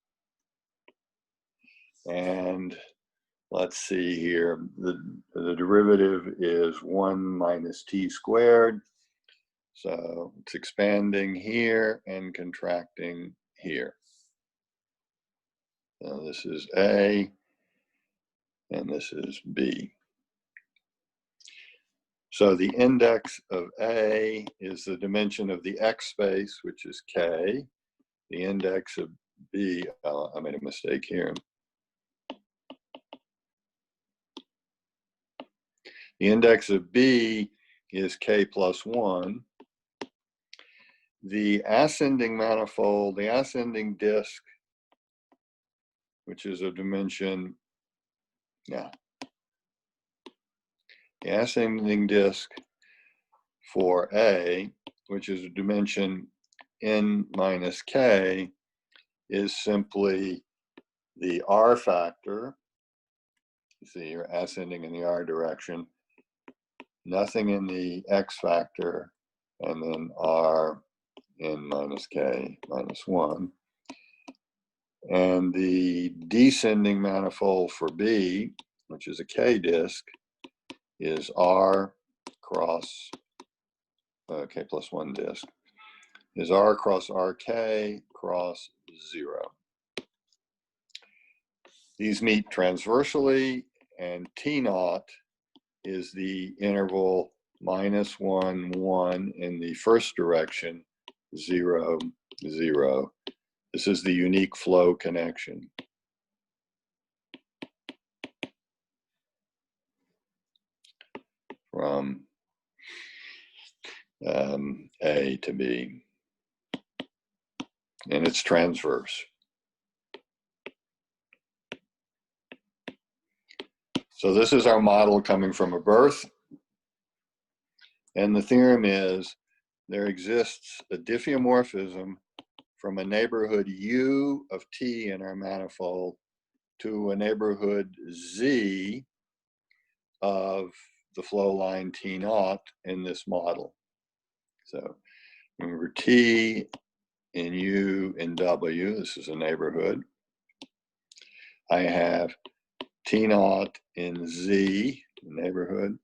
and let's see here, the derivative is 1 minus T squared. So it's expanding here and contracting here. Now this is A, and this is B. So the index of A is the dimension of the X space, which is K. The index of B, I made a mistake here. The index of B is K plus 1. The ascending manifold, the ascending disk, which is a dimension, yeah. The ascending disk for A, which is a dimension n minus K, is simply the R factor. You see, you're ascending in the R direction, nothing in the X factor, and then R n minus K minus 1. And the descending manifold for B, which is a K disk, is R cross K plus 1 disk, is R cross RK cross 0. These meet transversally, and T naught is the interval -1, 1 in the first direction, 0, 0. This is the unique flow connection. From A to B, and it's transverse. So this is our model coming from a birth, and the theorem is there exists a diffeomorphism from a neighborhood U of T in our manifold to a neighborhood Z of the flow line T naught in this model. So remember T in U in W, this is a neighborhood. I have T naught in Z, neighborhood,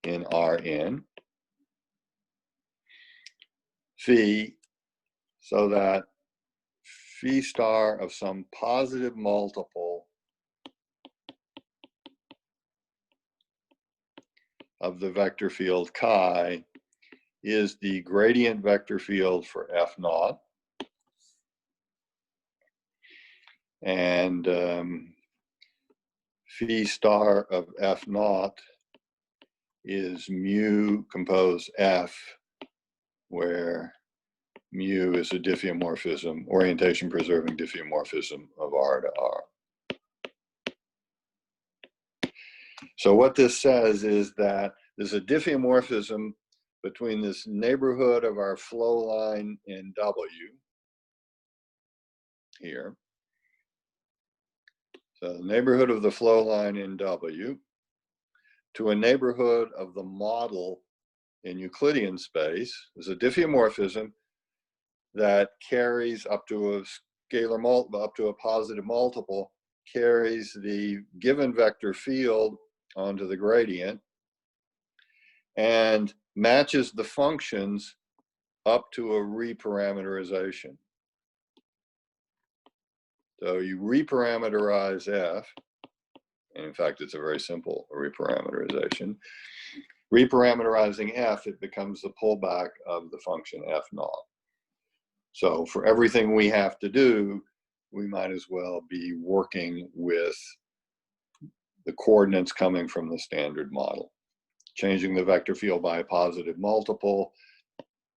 in Rn, phi, so that phi star of some positive multiple of the vector field chi is the gradient vector field for F naught. And phi star of F naught is mu compose F, where mu is a diffeomorphism, orientation preserving diffeomorphism of R to R. So what this says is that there's a diffeomorphism between this neighborhood of our flow line in W here. So the neighborhood of the flow line in W to a neighborhood of the model in Euclidean space. There's a diffeomorphism that carries up to a scalar up to a positive multiple, carries the given vector field onto the gradient and matches the functions up to a reparameterization. So you reparameterize F, and in fact, it's a very simple reparameterization. Reparameterizing F, it becomes the pullback of the function F naught. So for everything we have to do, we might as well be working with the coordinates coming from the standard model. Changing the vector field by a positive multiple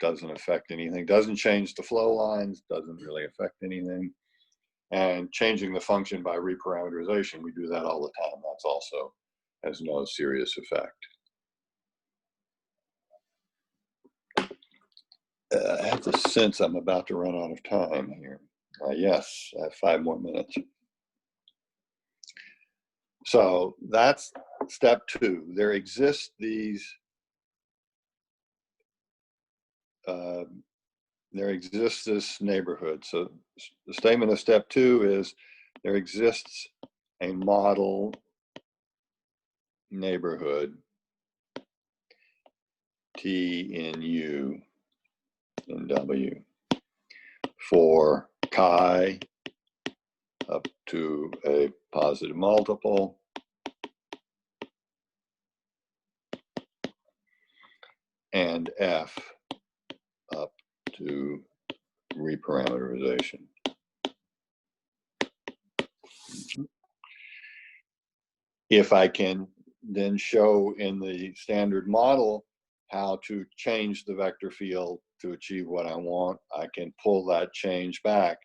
doesn't affect anything, doesn't change the flow lines, doesn't really affect anything. And changing the function by reparameterization, we do that all the time. That's also has no serious effect. I have the sense I'm about to run out of time here. Yes, I have 5 more minutes. So that's step 2. There exists these, there exists this neighborhood. So the statement of step 2 is there exists a model neighborhood T in U in W for chi up to a positive multiple and F up to reparameterization. If I can then show in the standard model how to change the vector field to achieve what I want, I can pull that change back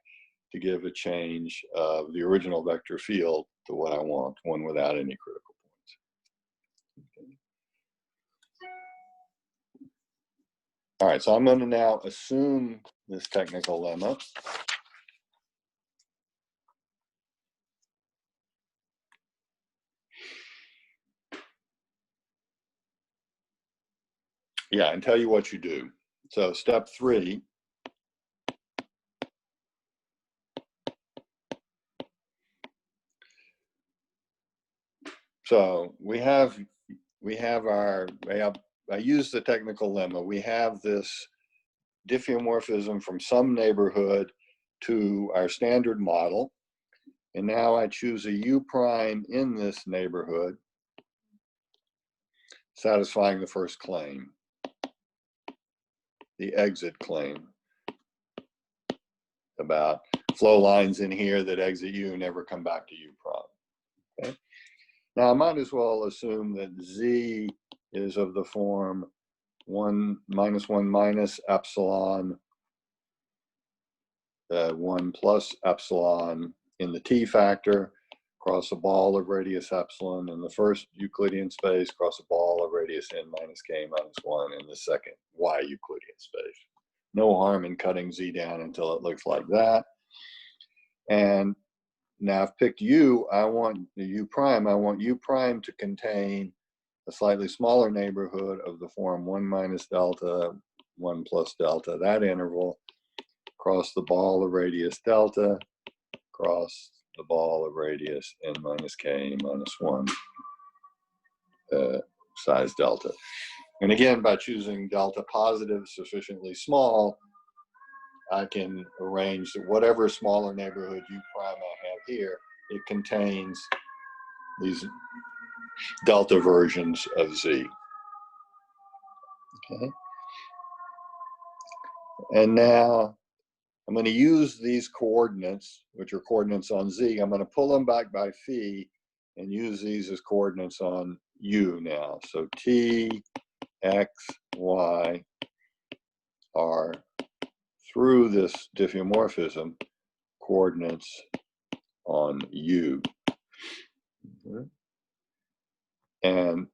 to give a change of the original vector field to what I want, one without any critical points. Okay. All right, so I'm going to now assume this technical lemma. Yeah, and tell you what you do. So step 3. So I use the technical lemma. We have this diffeomorphism from some neighborhood to our standard model. And now I choose a U prime in this neighborhood, satisfying the first claim, the exit claim about flow lines in here that exit U never come back to U prime. Okay? Now I might as well assume that Z is of the form 1 minus epsilon 1 plus epsilon in the T factor, cross a ball of radius epsilon in the first Euclidean space, cross a ball of radius n minus k minus 1 in the second Y Euclidean space. No harm in cutting Z down until it looks like that. And now I've picked U, I want the U prime, I want U prime to contain a slightly smaller neighborhood of the form 1 minus delta, 1 plus delta, that interval, cross the ball of radius delta, cross the ball of radius n minus k minus 1 size delta. And again, by choosing delta positive sufficiently small, I can arrange that whatever smaller neighborhood U prime I have here, it contains these delta versions of Z. Okay. And now I'm going to use these coordinates, which are coordinates on Z. I'm going to pull them back by phi and use these as coordinates on u now. So t, x, y are, through this diffeomorphism, coordinates on u. And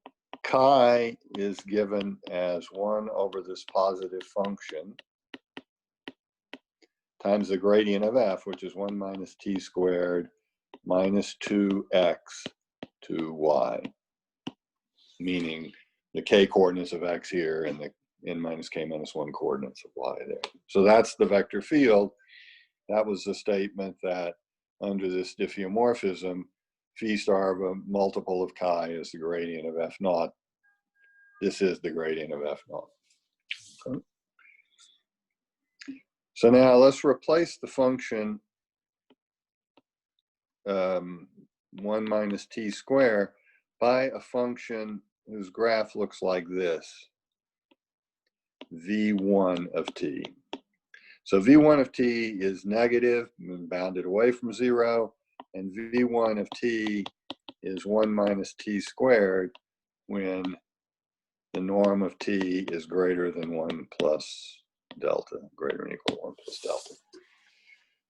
chi is given as 1 over this positive function times the gradient of f, which is 1 minus t squared minus 2x to y, meaning the k coordinates of x here and the n minus k minus 1 coordinates of y there. So that's the vector field. That was the statement that under this diffeomorphism, phi star of a multiple of chi is the gradient of f naught. This is the gradient of f naught. Okay. So now let's replace the function 1 minus t squared by a function whose graph looks like this, v1 of t. So v1 of t is negative, bounded away from 0, and v1 of t is 1 minus t squared when the norm of t is greater than 1 plus delta, greater than or equal to 1 plus delta.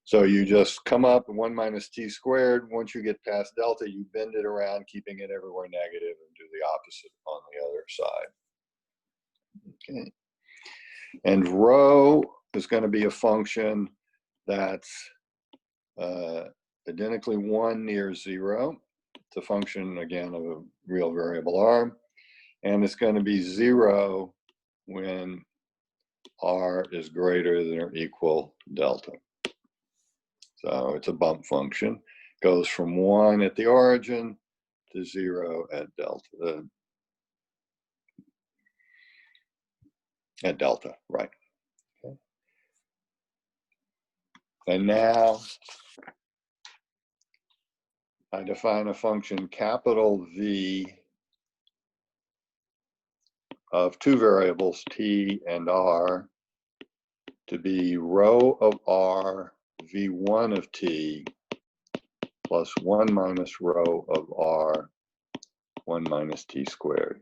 So you just come up 1 minus t squared. Once you get past delta, you bend it around, keeping it everywhere negative, and do the opposite on the other side. Okay. And rho is going to be a function that's identically 1 near 0. It's a function, again, of a real variable r. And it's going to be 0 when r is greater than or equal delta. So it's a bump function. Goes from 1 at the origin to 0 at delta. Right. Okay. And now I define a function capital V of 2 variables, t and r, to be rho of r v1 of t plus 1 minus rho of r 1 minus t squared.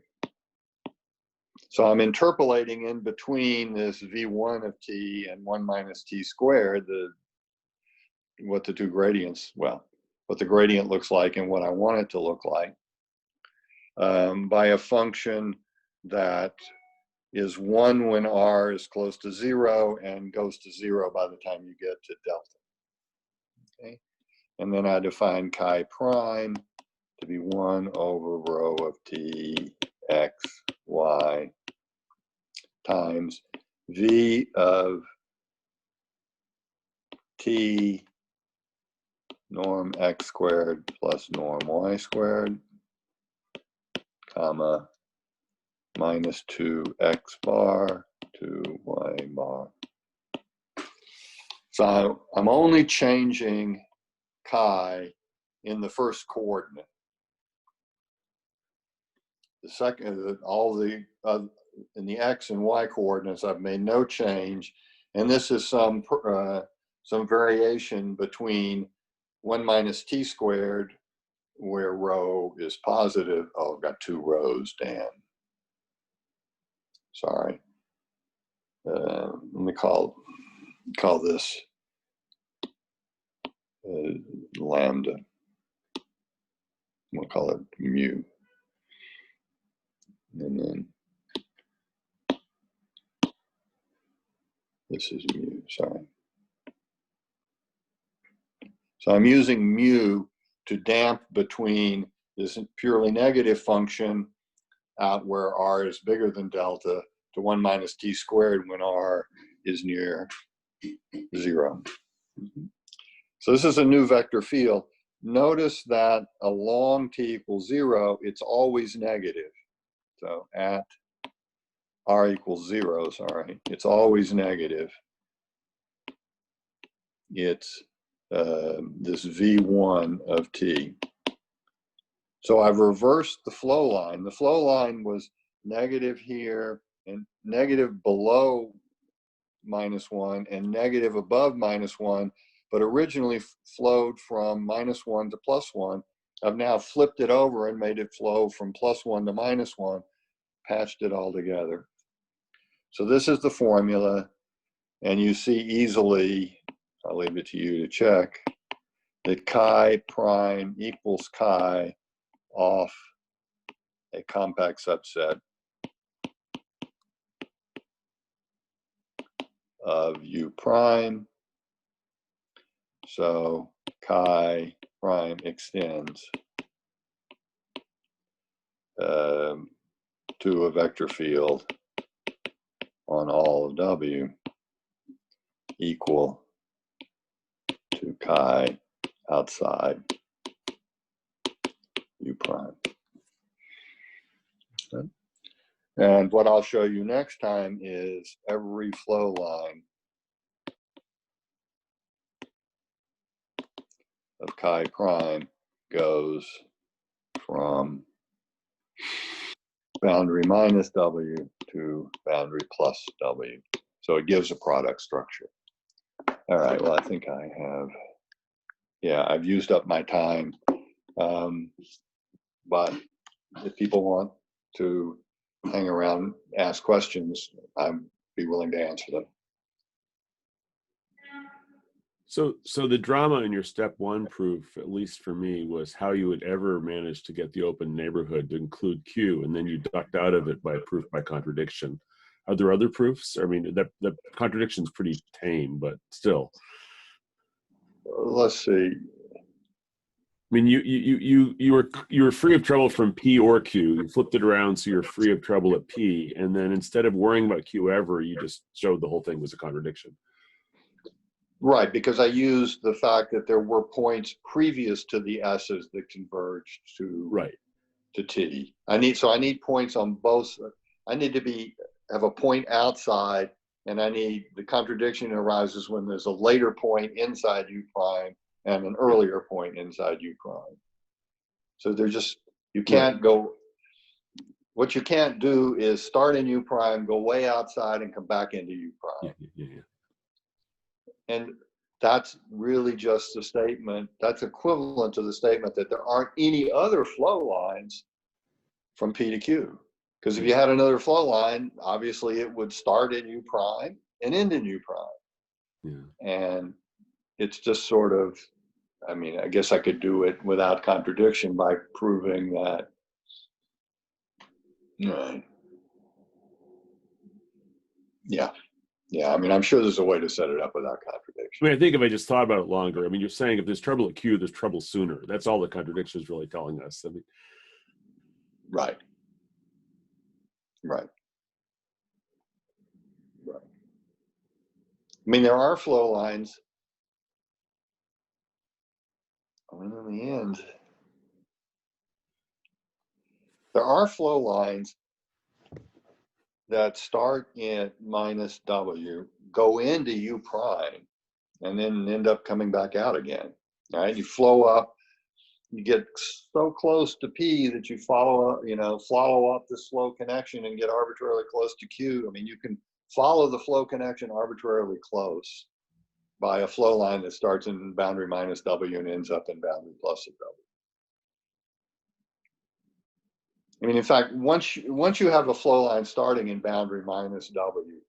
So I'm interpolating in between this v1 of t and 1 minus t squared, what the two gradients, well, what the gradient looks like and what I want it to look like, by a function that is 1 when r is close to 0 and goes to 0 by the time you get to delta. Okay. And then I define chi prime to be 1 over rho of t x y times v of t norm x squared plus norm y squared, comma, minus 2x bar to y bar. So I'm only changing chi in the first coordinate. The second, all the in the x and y coordinates, I've made no change, and this is some variation between 1 minus t squared, where rho is positive. Oh, I've got 2 rows, damn. Sorry. Let me call this lambda. We'll call it mu. And then this is mu, sorry. So I'm using mu to damp between this purely negative function out where r is bigger than delta to 1 minus t squared when r is near 0. So this is a new vector field. Notice that along t equals 0, it's always negative. So at r equals 0, sorry, it's always negative. It's this v1 of t. So I've reversed the flow line. The flow line was negative here and negative below -1 and negative above -1, but originally flowed from -1 to +1. I've now flipped it over and made it flow from +1 to -1, patched it all together. So this is the formula, and you see easily, I'll leave it to you to check, that chi prime equals chi off a compact subset of u prime. So chi prime extends to a vector field on all of W equal to chi outside u prime. And what I'll show you next time is every flow line of chi prime goes from boundary minus W to boundary plus W. So it gives a product structure. All right, well, I think I have, yeah, I've used up my time. But if people want to hang around, ask questions, I'd be willing to answer them.
So the drama in your step 1 proof, at least for me, was how you would ever manage to get the open neighborhood to include Q, and then you ducked out of it by proof by contradiction. Are there other proofs? I mean, the contradiction is pretty tame, but still.
Let's see.
I mean, you were free of trouble from P or Q. You flipped it around so you're free of trouble at P, and then instead of worrying about Q ever, you just showed the whole thing was a contradiction.
Right, because I used the fact that there were points previous to the S's that converged to T. I need points on both. I need to have a point outside, and the contradiction arises when there's a later point inside U prime and an earlier point inside U prime. So you can't go. What you can't do is start in U prime, go way outside, and come back into U prime. And that's really just a statement, that's equivalent to the statement that there aren't any other flow lines from P to Q. Because if you had another flow line, obviously it would start in U prime and end in U prime. And it's just sort of, I mean, I guess I could do it without contradiction by proving that, yeah, I mean, I'm sure there's a way to set it up without contradiction.
I mean, I think if I just thought about it longer, I mean, you're saying if there's trouble at Q, there's trouble sooner. That's all the contradiction is really telling us. I mean,
Right. I mean, there are flow lines. I mean, in the end, there are flow lines that start at minus W, go into U prime, and then end up coming back out again. All right, you flow up, you get so close to P that you follow up the slow connection and get arbitrarily close to Q. I mean, you can follow the flow connection arbitrarily close by a flow line that starts in boundary minus W and ends up in boundary plus of W. I mean, in fact, once you have a flow line starting in boundary minus W,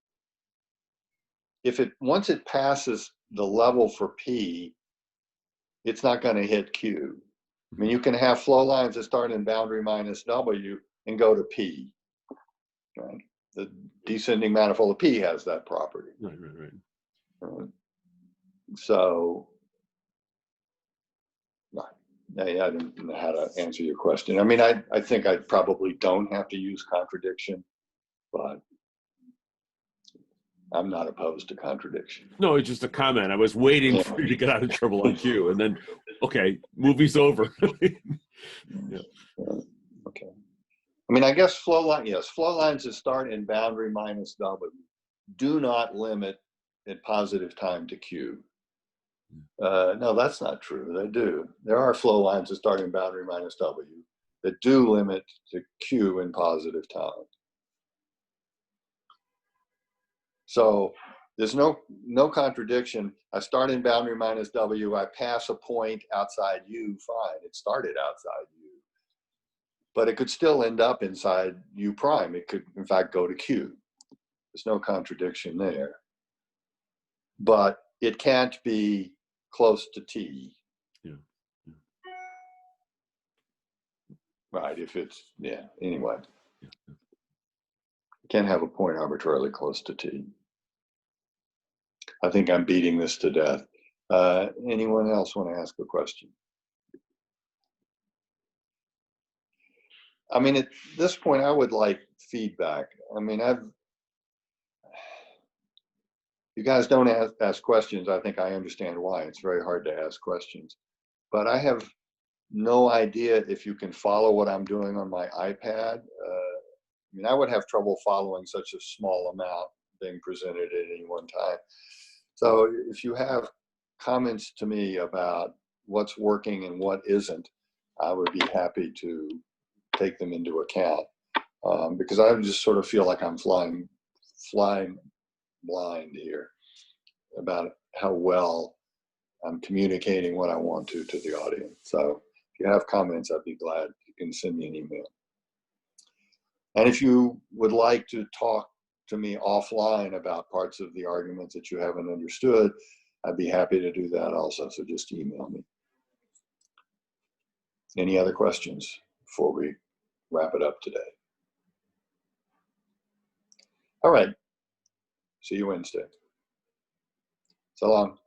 once it passes the level for P, it's not going to hit Q. I mean, you can have flow lines that start in boundary minus W and go to P. Right? The descending manifold of P has that property. Right. So, I didn't know how to answer your question. I mean, I think I probably don't have to use contradiction, but I'm not opposed to contradiction.
No, it's just a comment. I was waiting for you to get out of trouble on Q, and then, okay, movie's over.
Okay. I mean, I guess flow lines that start in boundary minus W do not limit at positive time to Q. No, that's not true. They do. There are flow lines that start in boundary minus W that do limit to Q in positive time. So There's no contradiction. I start in boundary minus W. I pass a point outside U. Fine. It started outside U. But it could still end up inside U prime. It could, in fact, go to Q. There's no contradiction there. But it can't be close to T.
Yeah.
Right, if it's, yeah, anyway.
Yeah.
You can't have a point arbitrarily close to T. I think I'm beating this to death. Anyone else want to ask a question? I mean, at this point, I would like feedback. I mean, you guys don't ask questions. I think I understand why. It's very hard to ask questions. But I have no idea if you can follow what I'm doing on my iPad. I mean, I would have trouble following such a small amount being presented at any one time. So if you have comments to me about what's working and what isn't, I would be happy to take them into account, because I just sort of feel like I'm flying blind here about how well I'm communicating what I want to the audience. So if you have comments, I'd be glad. You can send me an email. And if you would like to talk to me offline about parts of the arguments that you haven't understood, I'd be happy to do that also. So just email me. Any other questions before we wrap it up today? All right. See you Wednesday. So long.